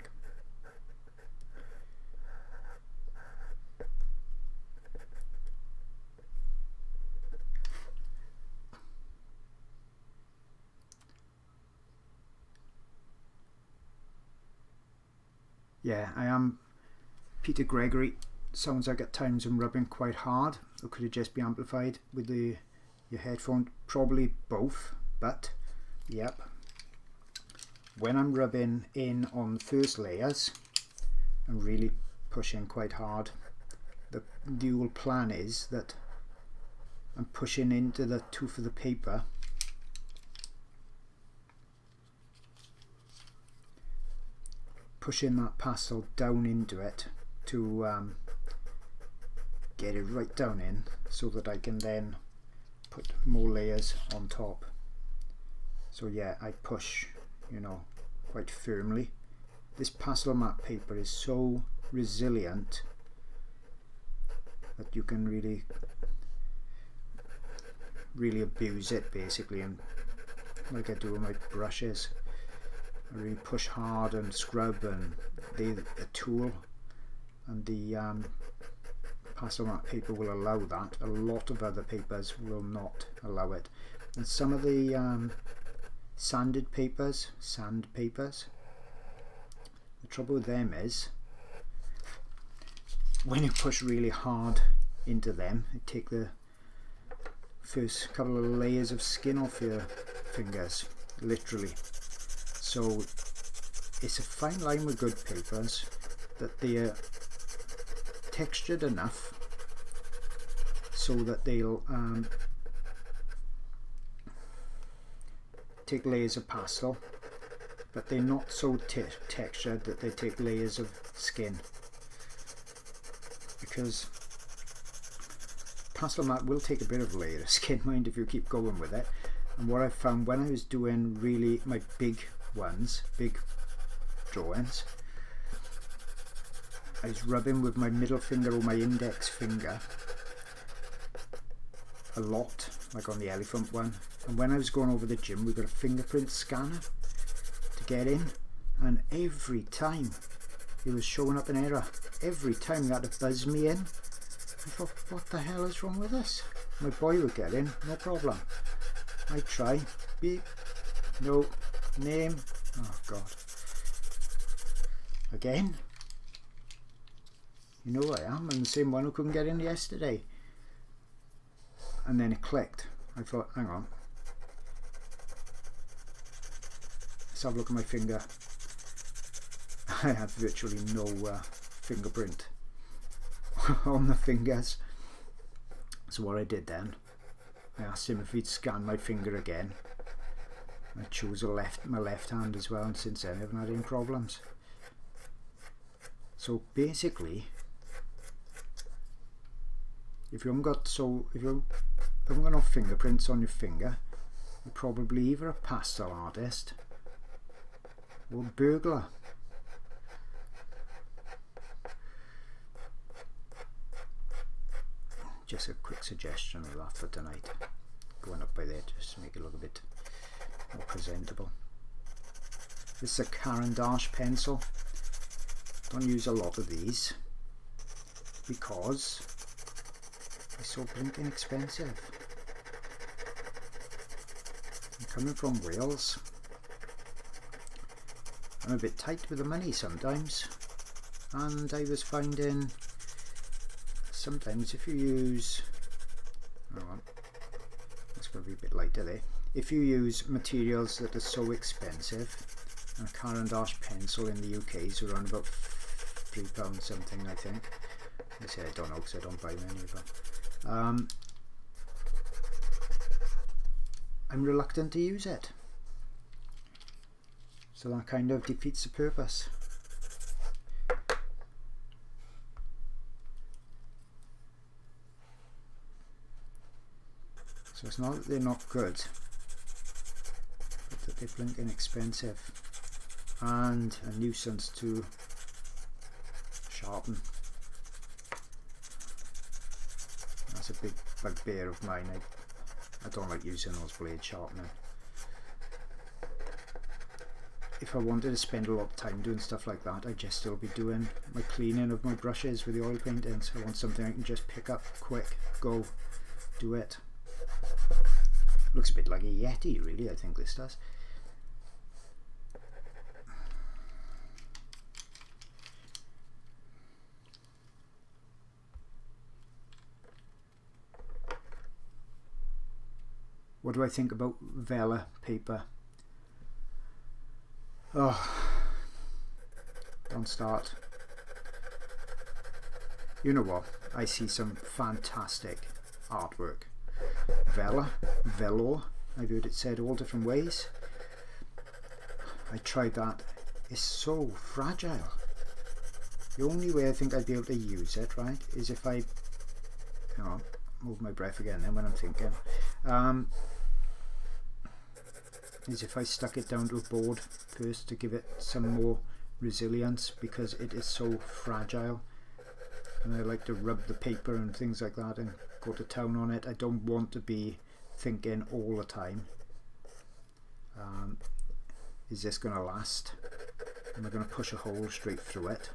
Yeah, I am Peter Gregory. Sounds like at times I'm rubbing quite hard, or could it just be amplified with your headphone? Probably both, but yep. When I'm rubbing in on the first layers and really pushing quite hard, the dual plan is that I'm pushing into the tooth of the paper pushing that pastel down into it to get it right down in, so that I can then put more layers on top. So yeah, I push, you know, quite firmly. This pastel mat paper is so resilient that you can really abuse it basically, and like I do with my brushes, I really push hard and scrub, and the tool and the pastel mat paper will allow that. A lot of other papers will not allow it, and some of the sandpapers, the trouble with them is when you push really hard into them, you take the first couple of layers of skin off your fingers, literally. So it's a fine line with good papers, that they are textured enough so that they'll take layers of pastel, but they're not so textured that they take layers of skin, because pastel mat will take a bit of layer of skin, mind, if you keep going with it. And what I found when I was doing really my big drawings, I was rubbing with my middle finger or my index finger a lot like on the elephant one, and when I was going over the gym we got a fingerprint scanner to get in, and every time it was showing up an error. Every time they had to buzz me in. I thought, what the hell is wrong with this? My boy would get in, no problem. I try, beep, no, name, oh god. Again? You know I am, I'm the same one who couldn't get in yesterday. And then it clicked. I thought, hang on. Let's have a look at my finger. I had virtually no fingerprint on the fingers. So what I did then, I asked him if he'd scan my finger again. I chose my left hand as well, and since then I haven't had any problems. So basically, if you haven't got no fingerprints on your finger, you're probably either a pastel artist or a burglar. Just a quick suggestion of that for tonight, going up by there just to make it look a bit more presentable. This is a Caran d'Ache pencil. Don't use a lot of these because they're so blinking expensive. I'm coming from Wales. I'm a bit tight with the money sometimes, and I was finding sometimes if you use, it's going to be a bit lighter there, if you use materials that are so expensive, and a Caran d'Ache pencil in the UK is around about £3 something, I think. I say I don't know because I don't buy many of them. I'm reluctant to use it, so that kind of defeats the purpose. So it's not that they're not good, but that they're blinking expensive and a nuisance to sharpen. That's a big bugbear of mine. I don't like using those blade sharpening. If I wanted to spend a lot of time doing stuff like that, I'd just still be doing my cleaning of my brushes with the oil paintings. I want something I can just pick up quick, go, do it. Looks a bit like a Yeti, really, I think this does. What do I think about vella paper? Oh, don't start. You know what? I see some fantastic artwork. Vella, velo, I've heard it said all different ways. I tried that. It's so fragile. The only way I think I'd be able to use it, right, is if I, move my breath again then when I'm thinking, is if I stuck it down to a board first to give it some more resilience, because it is so fragile. And I like to rub the paper and things like that and go to town on it. I don't want to be thinking all the time, is this going to last? Am I going to push a hole straight through it?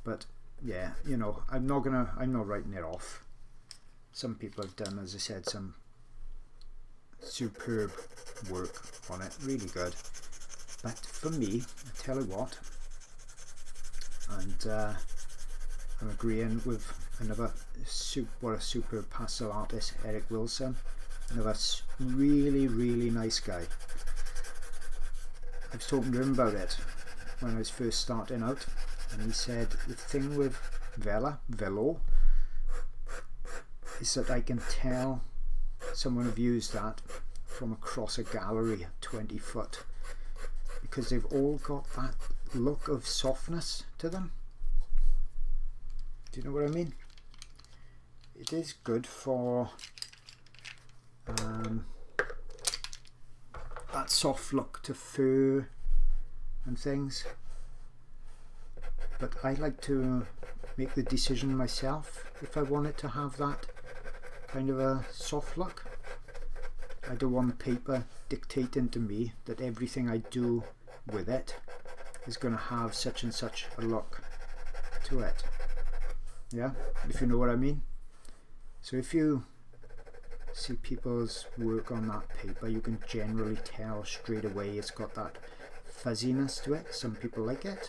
But yeah, you know, I'm not writing it off. Some people have done, as I said, some superb work on it, really good. But for me, I tell you what, and I'm agreeing with another super pastel artist, Eric Wilson, another really nice guy. I was talking to him about it when I was first starting out, and he said the thing with velo, is that I can tell someone have used that from across a gallery at 20 foot, because they've all got that look of softness to them. Do you know what I mean? It is good for that soft look to fur and things, but I like to make the decision myself if I want it to have that kind of a soft look. I don't want the paper dictating to me that everything I do with it is going to have such and such a look to it. Yeah, if you know what I mean. So if you see people's work on that paper, you can generally tell straight away it's got that fuzziness to it. Some people like it.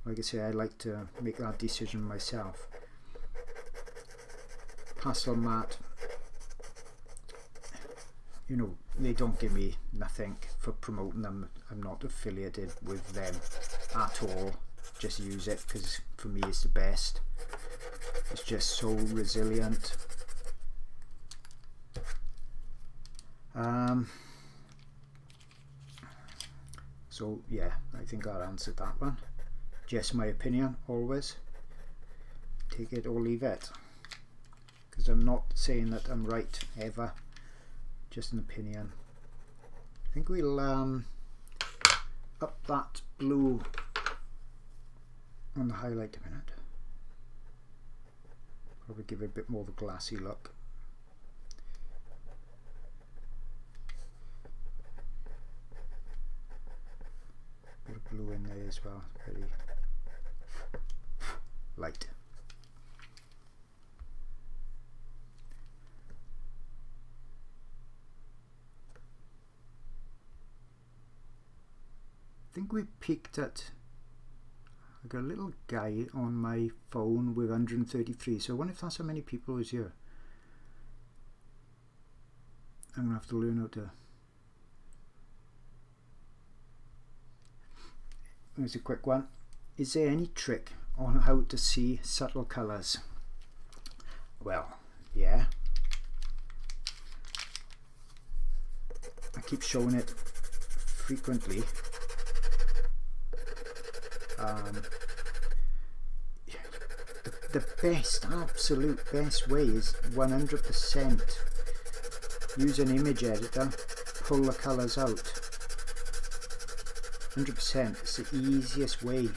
Like I say, I like to make that decision myself. Pastelmat, you know, they don't give me nothing for promoting them. I'm not affiliated with them at all. Just use it because for me it's the best. It's just so resilient. So yeah, I think I answered that one. Just my opinion, always. Take it or leave it. Because I'm not saying that I'm right ever. Just an opinion. I think we'll up that blue on the highlight a minute. Probably give it a bit more of a glassy look. Bit of blue in there as well, very light. I think we peaked at, I got a little guy on my phone with 133, so I wonder if that's how many people was here. I'm going to have to learn how to. Here's a quick one. Is there any trick on how to see subtle colours? Well, yeah. I keep showing it frequently. The best, absolute best way is 100% use an image editor, pull the colours out. 100%, it's the easiest way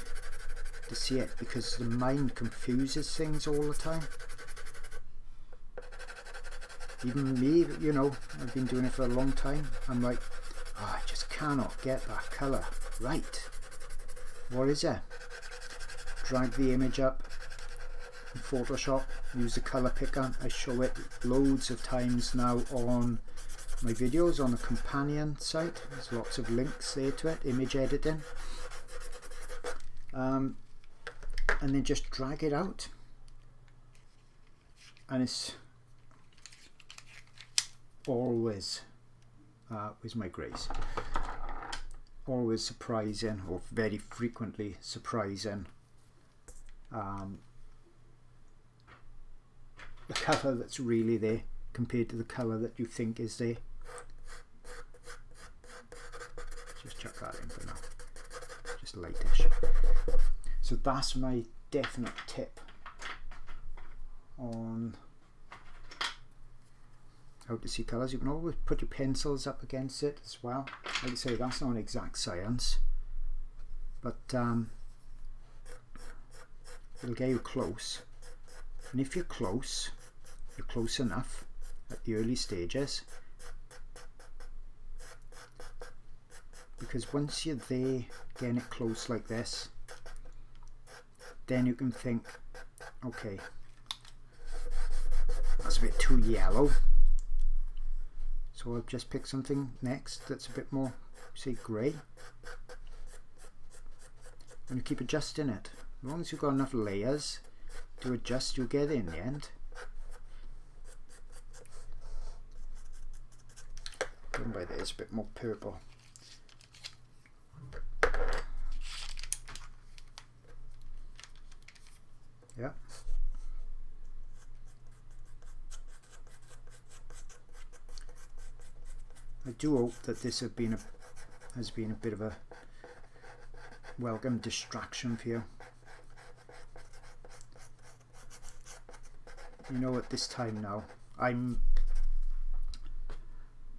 to see it because the mind confuses things all the time. Even me, you know, I've been doing it for a long time. I'm like, oh, I just cannot get that colour right. What is it? Drag the image up in Photoshop, use the colour picker. I show it loads of times now on my videos on the companion site. There's lots of links there to it, image editing. And then just drag it out. And it's always, with my grace, always surprising, or very frequently surprising, the colour that's really there compared to the colour that you think is there. Just chuck that in for now, just lightish. So that's my definite tip on how to see colours. You can always put your pencils up against it as well. Like I say, that's not an exact science, but it'll get you close. And if you're close enough at the early stages, because once you're there getting it close like this, then you can think, okay, that's a bit too yellow, so I'll just pick something next that's a bit more, say, grey, and you keep adjusting it. As long as you've got enough layers to adjust, you'll get it in the end. Going by there, it's a bit more purple. Yeah. I do hope that this has been a bit of a welcome distraction for you. You know, at this time now, I'm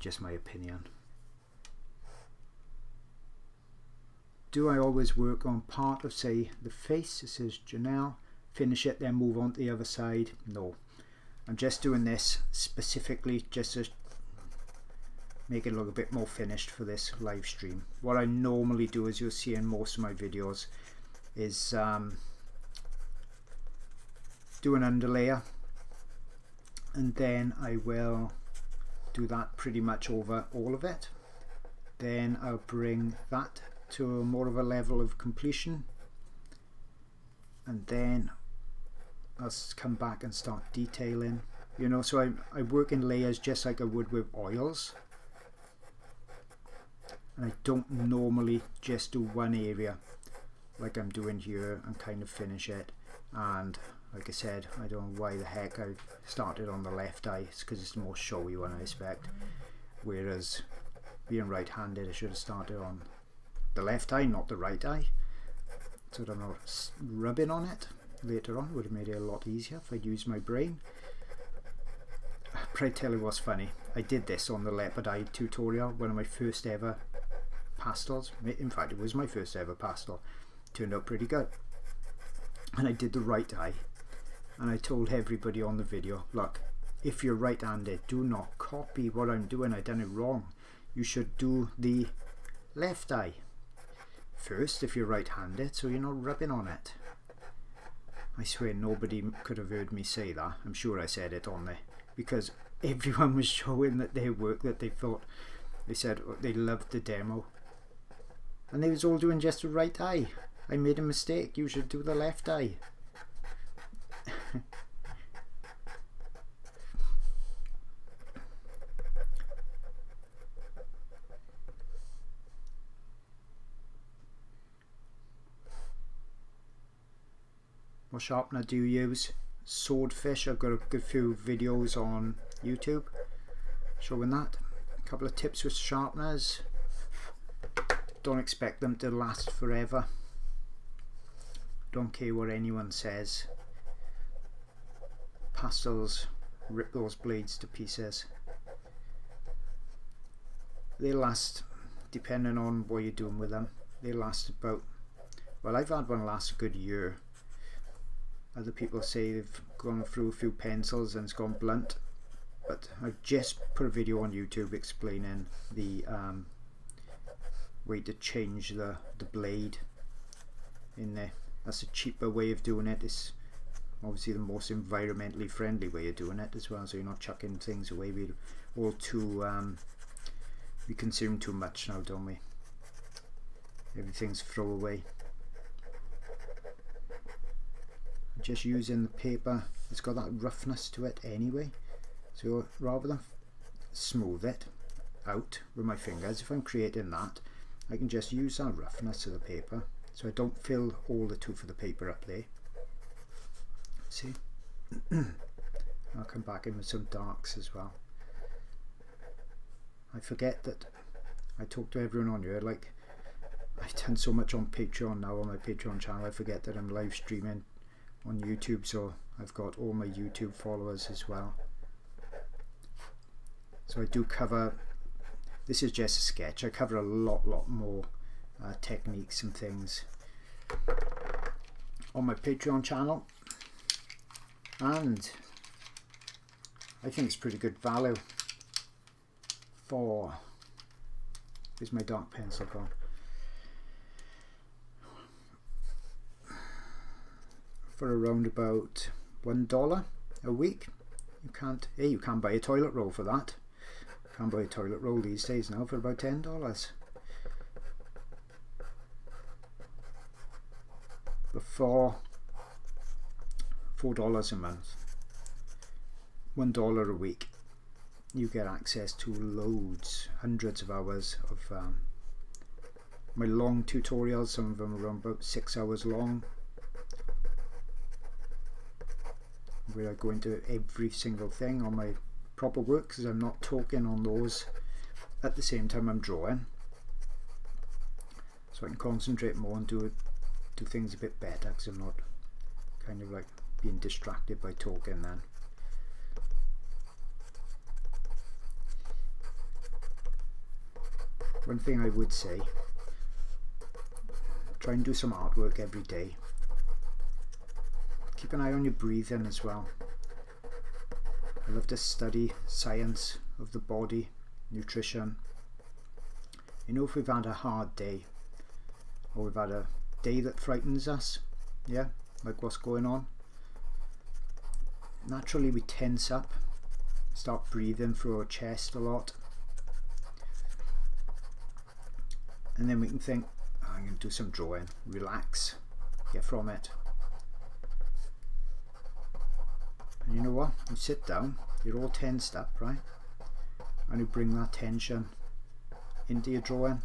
just my opinion. Do I always work on part of, say, the face? It says Janelle, finish it, then move on to the other side? No. I'm just doing this specifically just to make it look a bit more finished for this live stream. What I normally do, as you'll see in most of my videos, is do an underlayer, and then I will do that pretty much over all of it. Then I'll bring that to more of a level of completion, and then I'll come back and start detailing, you know. So I work in layers just like I would with oils, and I don't normally just do one area like I'm doing here and kind of finish it. And like I said, I don't know why the heck I started on the left eye. It's because it's the more showy one, I expect, whereas being right-handed I should have started on the left eye, not the right eye, so that I'm not rubbing on it later on. Would have made it a lot easier if I'd used my brain. But I tell you what's funny, I did this on the leopard eye tutorial, one of my first ever pastels. In fact, it was my first ever pastel. Turned out pretty good. And I did the right eye, and I told everybody on the video, look, if you're right-handed, do not copy what I'm doing. I done it wrong. You should do the left eye first if you're right-handed, so you're not rubbing on it. I swear nobody could have heard me say that. I'm sure I said it on there, because everyone was showing that their work, that they thought, they said they loved the demo, and they was all doing just the right eye. I made a mistake. You should do the left eye. What sharpener do you use? Swordfish. I've got a good few videos on YouTube showing that. A couple of tips with sharpeners. Don't expect them to last forever. Don't care what anyone says. Pastels rip those blades to pieces. They last, depending on what you're doing with them, they last about, well, I've had one last a good year. Other people say they've gone through a few pencils and it's gone blunt, but I've just put a video on YouTube explaining the way to change the blade in there. That's a cheaper way of doing it. It's obviously the most environmentally friendly way of doing it as well, so you're not chucking things away. We're all too we consume too much now, don't we? Everything's throwaway. Just using the paper, it's got that roughness to it anyway, so rather than smooth it out with my fingers, if I'm creating that, I can just use that roughness of the paper, so I don't fill all the tooth of the paper up there. See? I'll come back in with some darks as well. I forget that I talk to everyone on here, like I've done so much on Patreon now, on my Patreon channel. I forget that I'm live streaming on YouTube, so I've got all my YouTube followers as well. So I do cover, this is just a sketch, I cover a lot more techniques and things on my Patreon channel, and I think it's pretty good value for, where's my dark pencil gone? For around about $1 a week. You can't buy a toilet roll for that. You can't buy a toilet roll these days now for about $10. But for $4 a month, $1 a week, you get access to loads, hundreds of hours of my long tutorials. Some of them are around about 6 hours long, where I go into every single thing on my proper work, because I'm not talking on those at the same time I'm drawing, so I can concentrate more and do things a bit better, because I'm not kind of like being distracted by talking then. One thing I would say, try and do some artwork every day. Keep an eye on your breathing as well. I love to study science of the body, nutrition. You know, if we've had a hard day, or we've had a day that frightens us, yeah, like what's going on, naturally we tense up, start breathing through our chest a lot, and then we can think, oh, I'm going to do some drawing, relax, get from it. And you know what, you sit down, you're all tensed up, right, and you bring that tension into your drawing.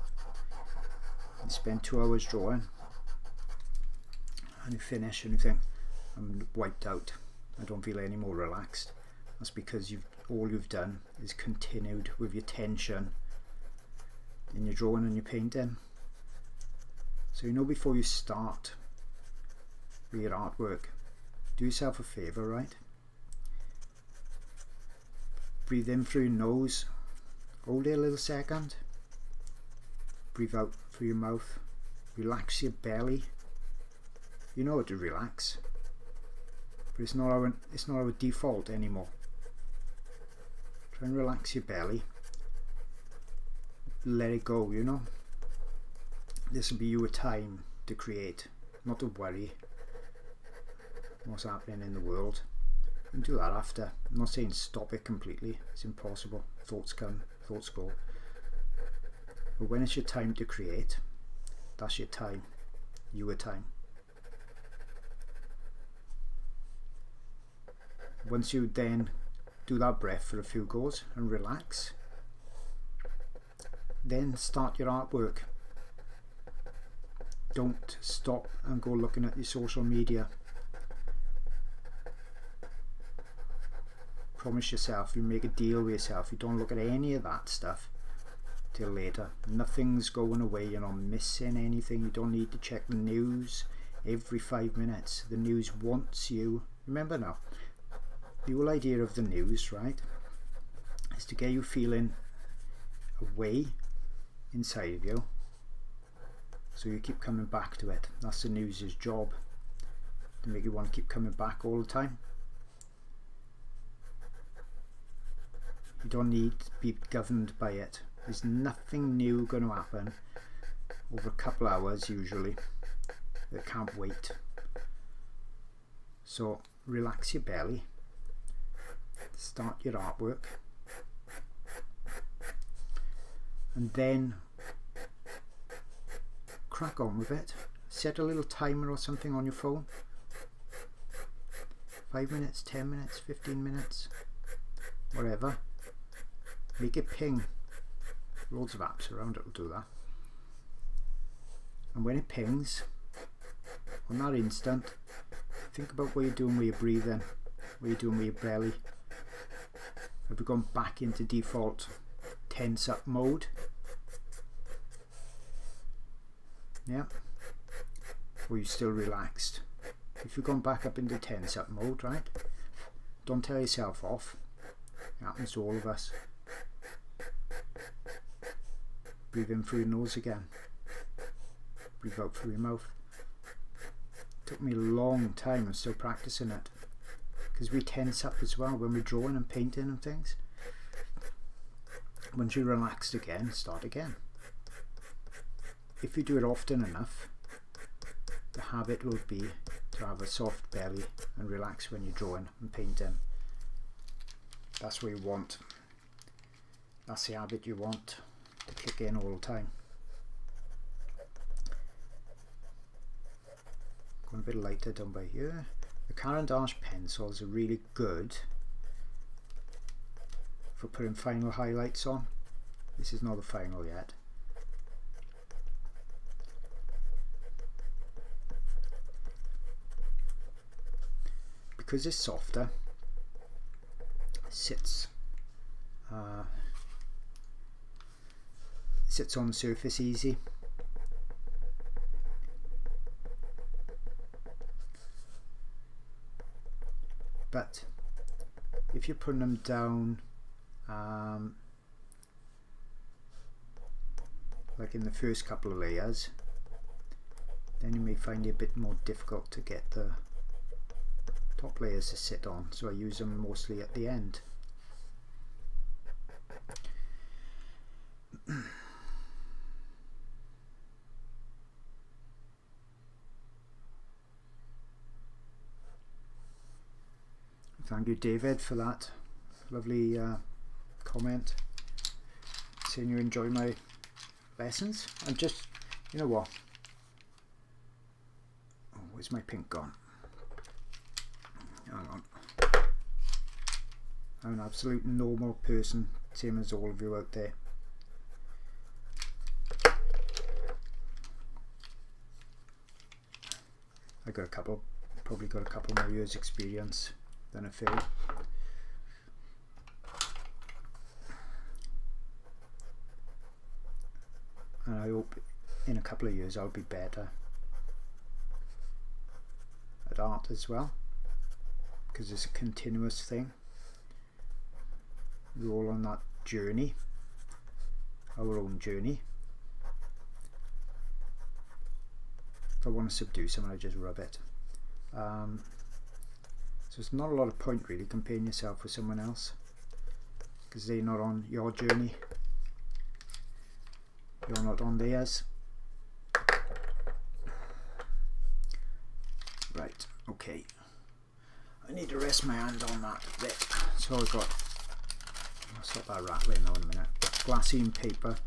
You spend 2 hours drawing and you finish and you think, I'm wiped out, I don't feel any more relaxed. That's because all you've done is continued with your tension in your drawing and your painting. So you know, before you start with your artwork, do yourself a favour, right? Breathe in through your nose, hold it a little second, breathe out through your mouth, relax your belly. You know how to relax, but it's not our default anymore. Try and relax your belly, let it go, you know. This will be your time to create, not to worry what's happening in the world. You can do that after. I'm not saying stop it completely, it's impossible. Thoughts come, thoughts go. But when it's your time to create, that's your time, your time. Once you then do that breath for a few goes and relax, then start your artwork. Don't stop and go looking at your social media. Promise yourself, you make a deal with yourself, you don't look at any of that stuff till later. Nothing's going away, you're not missing anything. You don't need to check the news every 5 minutes. The news wants you. Remember now, the whole idea of the news, right, is to get you feeling away inside of you, so you keep coming back to it. That's the news's job, to make you want to keep coming back all the time. You don't need to be governed by it. There's nothing new going to happen over a couple hours usually that can't wait. So relax your belly, start your artwork, and then crack on with it. Set a little timer or something on your phone. 5 minutes, 10 minutes, 15 minutes, whatever. Make it ping. Loads of apps around it will do that. And when it pings, on that instant, think about what you're doing with your breathing, what you're doing with your belly. Have you gone back into default tense up mode? Yeah? Or are you still relaxed? If you've gone back up into tense up mode, right? Don't tell yourself off. It happens to all of us. Breathe in through your nose again. Breathe out through your mouth. It took me a long time, I'm still practicing it, because we tense up as well when we're drawing and painting and things. Once you're relaxed again, start again. If you do it often enough, the habit will be to have a soft belly and relax when you're drawing and painting. That's what you want. That's the habit you want to kick in all the time. Going a bit lighter down by here. The Caran d'Ache pencils are really good for putting final highlights on. This is not the final yet. Because it's softer, it sits on the surface easy. But if you're putting them down like in the first couple of layers, then you may find it a bit more difficult to get the top layers to sit on, so I use them mostly at the end. Thank you, David, for that lovely comment saying you enjoy my lessons. And just, you know what, oh, where's my pink gone? Hang on. I'm an absolute normal person, same as all of you out there. I got a couple, probably got a couple more years experience than a few. And I hope in a couple of years I'll be better at art as well, because it's a continuous thing. We're all on that journey, our own journey. If I want to subdue someone, I just rub it. So it's not a lot of point really comparing yourself with someone else, because they're not on your journey, you're not on theirs. Right, okay. I need to rest my hand on that bit. So I've got, I'll stop that rattling now in a minute. Glassine paper.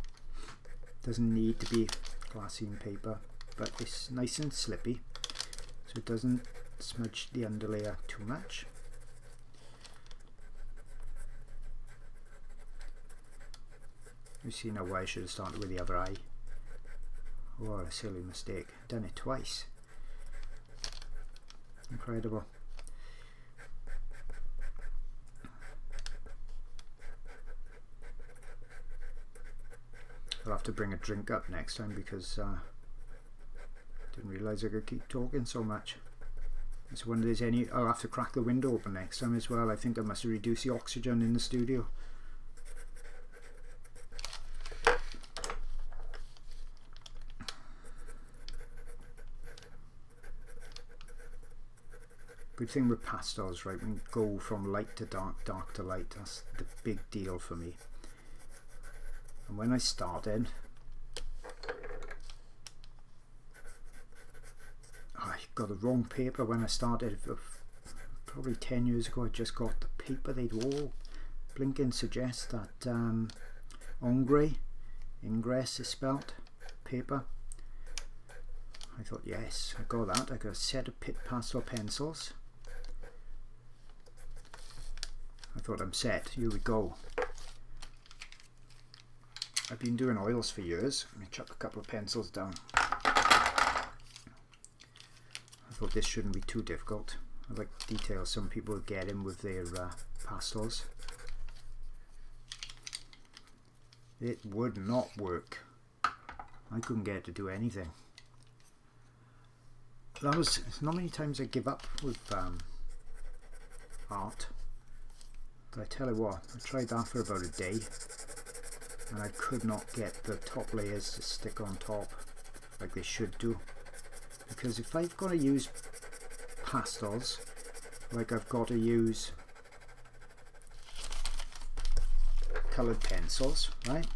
Doesn't need to be glassine paper, but it's nice and slippy, so it doesn't smudge the underlayer too much. You see now why I should have started with the other eye. What a silly mistake. Done it twice. Incredible. I'll have to bring a drink up next time, because I didn't realise I could keep talking so much. So when there's any, I'll have to crack the window open next time as well. I think I must reduce the oxygen in the studio. Good thing with pastels, right, when you go from light to dark, dark to light, that's the big deal for me. And when I started, I got the wrong paper when I started. Probably 10 years ago, I just got the paper. They'd all blinking suggest that ingres is spelt paper. I thought, yes, I got that. I got a set of pastel pencils. I thought, I'm set, here we go. I've been doing oils for years. Let me chuck a couple of pencils down. I thought this shouldn't be too difficult. I like details some people get in with their pastels. It would not work. I couldn't get it to do anything. That was not many times I give up with art. But I tell you what, I tried that for about a day, and I could not get the top layers to stick on top like they should do. Because if I've got to use pastels, like I've got to use coloured pencils, right?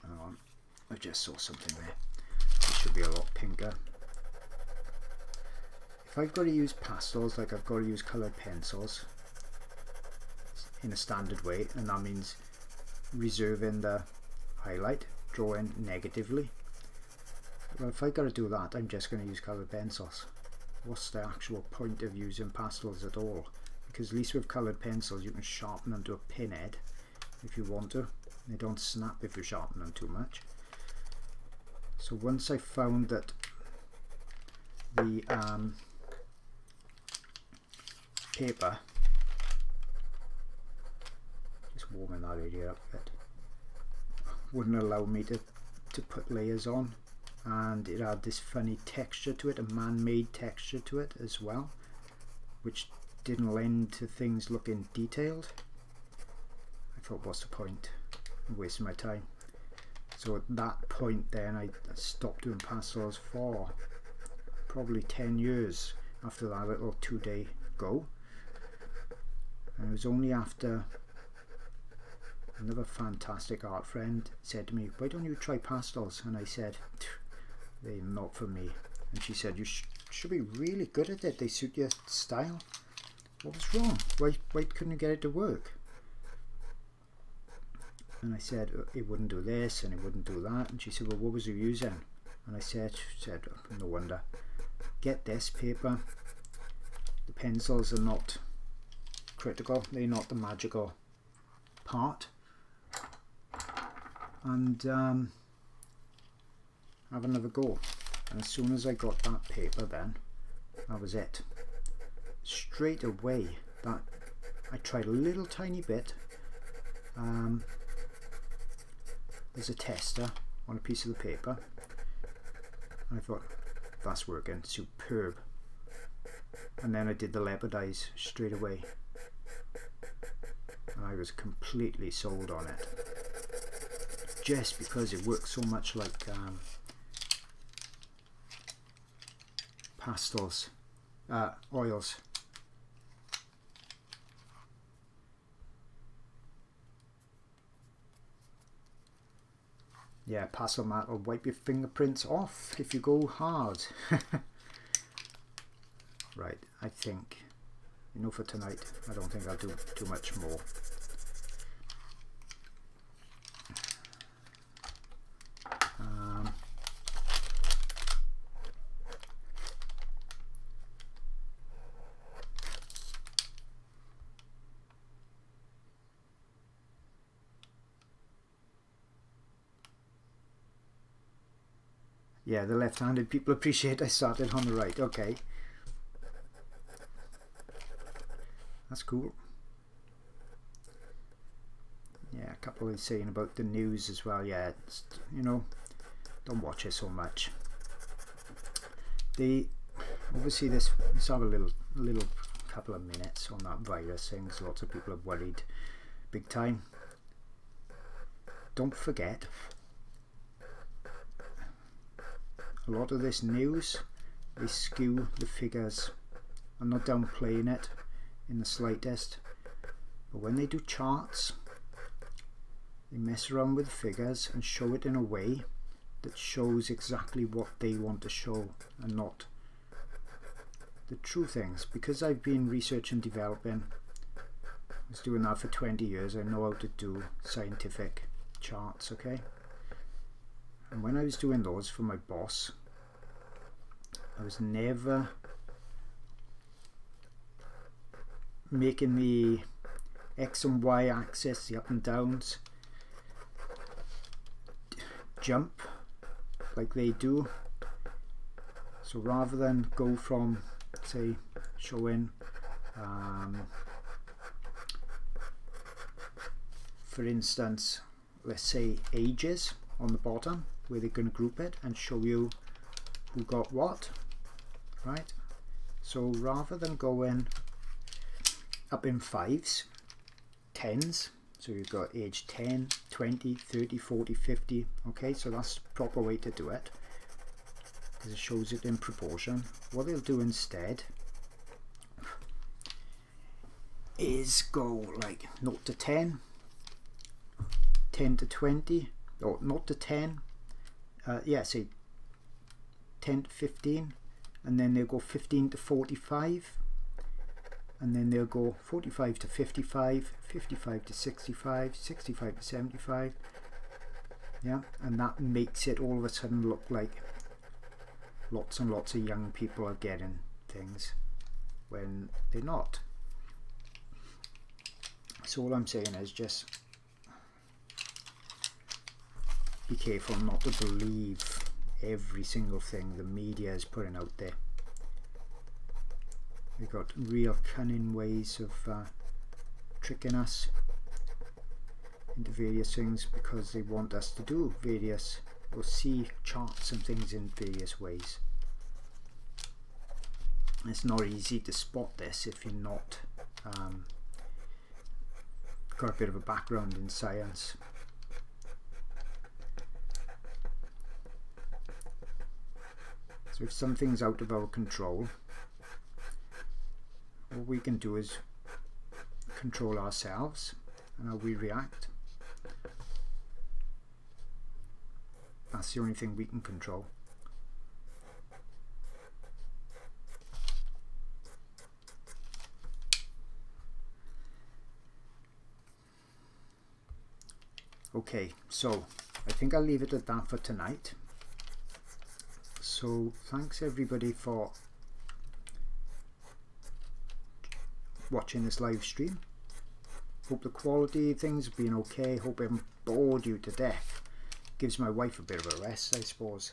Hang on, I just saw something there. It should be a lot pinker. If I've got to use pastels, like I've got to use coloured pencils in a standard way, and that means reserving the highlight, drawing negatively. Well, if I got to do that, I'm just going to use coloured pencils. What's the actual point of using pastels at all? Because at least with coloured pencils you can sharpen them to a pinhead if you want to. They don't snap if you sharpen them too much. So once I found that the paper, just warming that area up a bit, wouldn't allow me to put layers on, and it had this funny texture to it, a man-made texture to it as well, which didn't lend to things looking detailed. I thought, what's the point? I'm wasting my time. So at that point then I stopped doing pastels for probably 10 years, after that little 2-day go. And it was only after another fantastic art friend said to me, why don't you try pastels? And I said, they're not for me. And she said, you should be really good at it, they suit your style. What was wrong? Why couldn't you get it to work? And I said, it wouldn't do this and it wouldn't do that. And she said, well, what was you using? And I said, no wonder. Get this paper. The pencils are not critical, they're not the magical part. And have another go. And as soon as I got that paper, then that was it. Straight away, that I tried a little tiny bit. There's a tester on a piece of the paper. And I thought, that's working, superb. And then I did the leopard eyes straight away. And I was completely sold on it. Just because it works so much like pastels, oils. Yeah, pastelmat will wipe your fingerprints off if you go hard. Right, I think, for tonight. I don't think I'll do too much more. Yeah, the left-handed people appreciate I started on the right. Okay. That's cool. Yeah, a couple of saying about the news as well. Yeah, it's, don't watch it so much. Obviously let's have a little couple of minutes on that virus thing, because lots of people are worried big time. Don't forget, a lot of this news, they skew the figures. I'm not downplaying it in the slightest, but when they do charts, they mess around with the figures and show it in a way that shows exactly what they want to show and not the true things. Because I've been research and developing, I was doing that for 20 years, I know how to do scientific charts, okay? And when I was doing those for my boss, I was never making the X and Y axis, the up and downs, jump like they do. So rather than go from, say, showing for instance, let's say ages on the bottom, where they're going to group it and show you who got what, right? So rather than going up in 5s, 10s, so you've got age 10, 20, 30, 40, 50, okay, so that's the proper way to do it, because it shows it in proportion. What they'll do instead is go like 0 to 10, 10 to 20, or 0 to 10, yeah, say 10 to 15, and then they'll go 15 to 45, and then they'll go 45 to 55, 55 to 65, 65 to 75, yeah, and that makes it all of a sudden look like lots and lots of young people are getting things when they're not. So all I'm saying is just be careful not to believe every single thing the media is putting out there. They've got real cunning ways of tricking us into various things, because they want us to do various, or see charts and things in various ways. It's not easy to spot this if you're not got a bit of a background in science. So if something's out of our control, what we can do is control ourselves and how we react. That's the only thing we can control. Okay, so I think I'll leave it at that for tonight. So thanks everybody for watching this live stream. Hope the quality of things have been okay. Hope I haven't bored you to death. Gives my wife a bit of a rest, I suppose.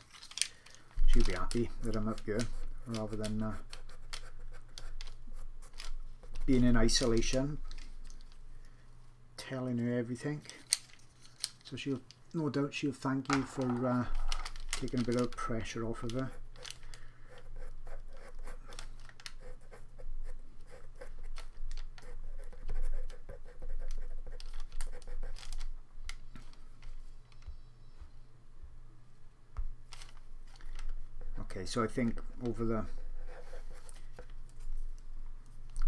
She'll be happy that I'm up here rather than being in isolation, telling her everything. So she'll, no doubt she'll thank you for taking a bit of pressure off of her. Okay, so I think over the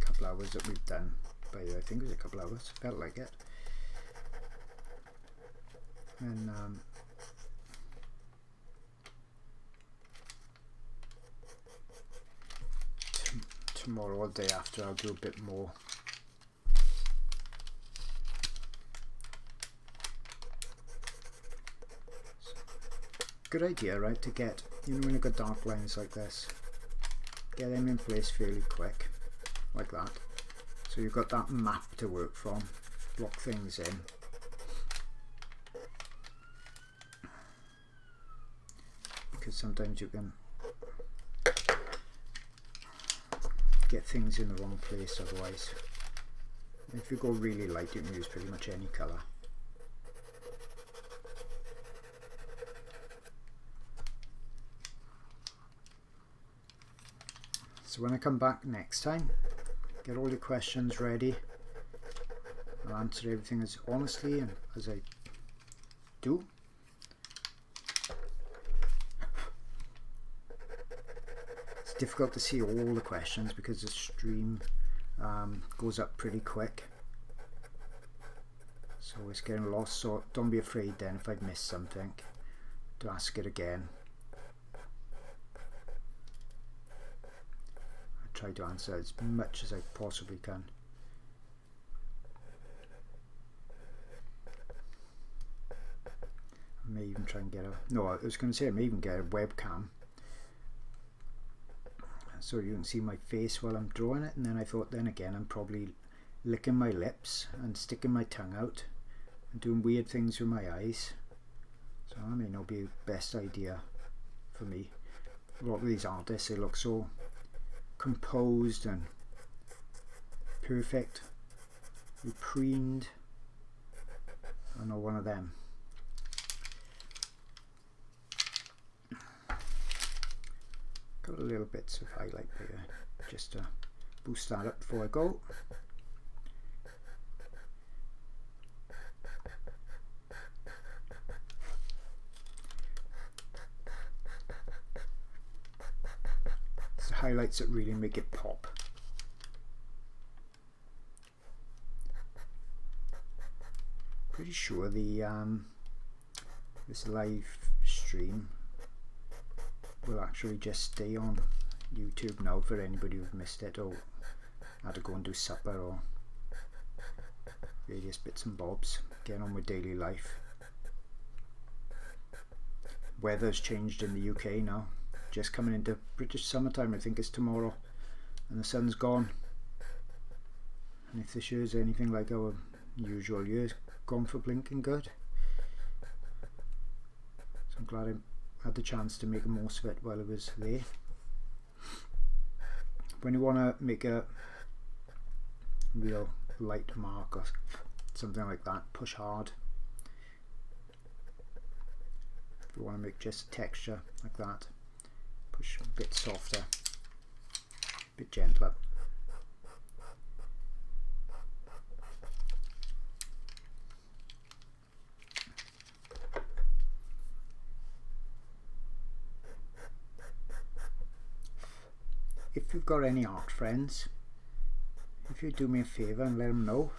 couple hours that we've done, I think it was a couple hours, felt like it. And tomorrow or the day after I'll do a bit more. Good idea, right, to get, you know, when you've got dark lines like this, get them in place fairly quick, like that. So you've got that map to work from, block things in. Because sometimes you can get things in the wrong place otherwise. If you go really light, you can use pretty much any colour. So when I come back next time, get all your questions ready. I'll answer everything as honestly and as I do. It's difficult to see all the questions because the stream goes up pretty quick. So it's getting lost, so don't be afraid then if I've missed something to ask it again. Try to answer as much as I possibly can. I may even try and get a, no, I was going to say I may even get a webcam so you can see my face while I'm drawing it, and then I thought then again I'm probably licking my lips and sticking my tongue out and doing weird things with my eyes, so that may not be the best idea for me. A lot of these artists, they look so composed and perfect, preened. I'm not one of them. Got a little bits of highlight here just to boost that up before I go. Highlights that really make it pop. Pretty sure the this live stream will actually just stay on YouTube now for anybody who've missed it or had to go and do supper or various bits and bobs, getting on with daily life. Weather's changed in the UK now. Just coming into British summertime, I think it's tomorrow, and the sun's gone. And if this year's anything like our usual years, gone for blinking good. So I'm glad I had the chance to make the most of it while I was there. When you want to make a real light mark or something like that, push hard. If you want to make just a texture like that, push a bit softer, a bit gentler. If you've got any art friends, if you do me a favour and let them know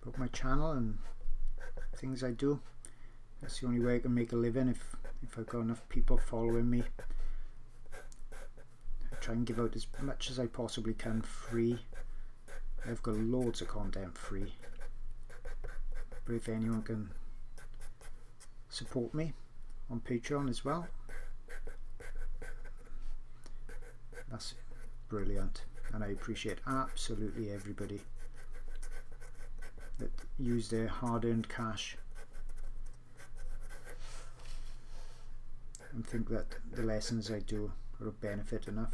about my channel and things I do. That's the only way I can make a living, if I've got enough people following me. I try and give out as much as I possibly can free. I've got loads of content free, but if anyone can support me on Patreon as well, that's brilliant. And I appreciate absolutely everybody that use their hard-earned cash and think that the lessons I do are of benefit enough.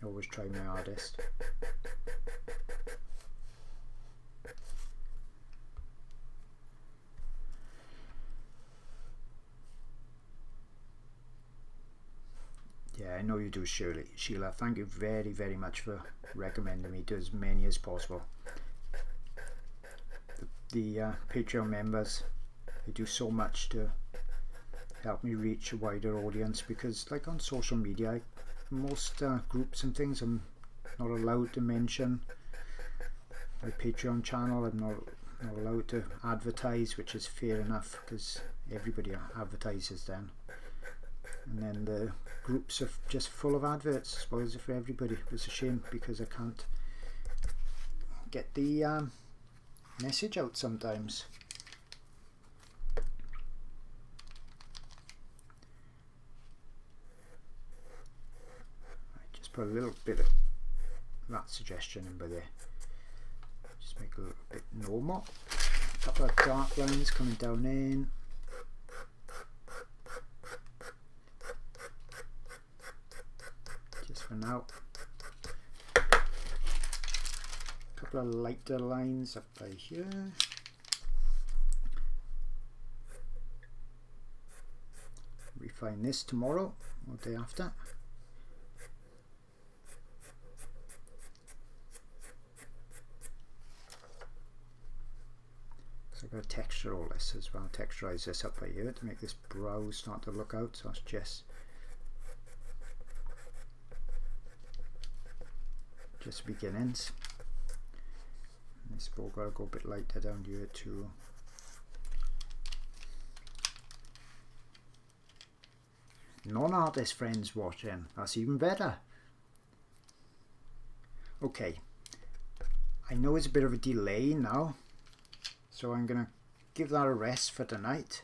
I always try my hardest. Yeah, I know you do, Sheila. Thank you very, very much for recommending me to as many as possible. The Patreon members, they do so much to help me reach a wider audience, because like on social media, most groups and things I'm not allowed to mention. My Patreon channel, I'm not allowed to advertise, which is fair enough because everybody advertises then. And then the groups are just full of adverts, spoils it for everybody. It's a shame because I can't get the message out sometimes. I just put a little bit of that suggestion in by there. Just make a little bit normal. A couple of dark lines coming down in. Just for now. A couple of lighter lines up by here. Refine this tomorrow or day after. So I've got to texture all this as well. Texturize this up by here to make this brow start to look out. So that's just beginnings. And this ball got to go a bit lighter down here too. Non-artist friends watching, that's even better. Okay, I know it's a bit of a delay now, so I'm gonna give that a rest for tonight.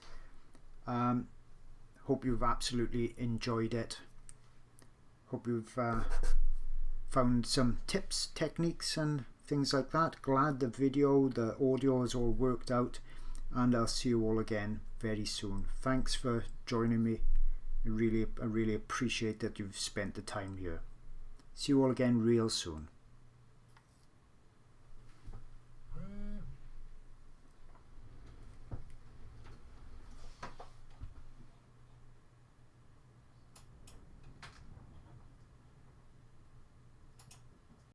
Hope you've absolutely enjoyed it. Hope you've found some tips, techniques and things like that. Glad the video, the audio is all worked out, and I'll see you all again very soon. Thanks for joining me. I really appreciate that you've spent the time here. See you all again real soon.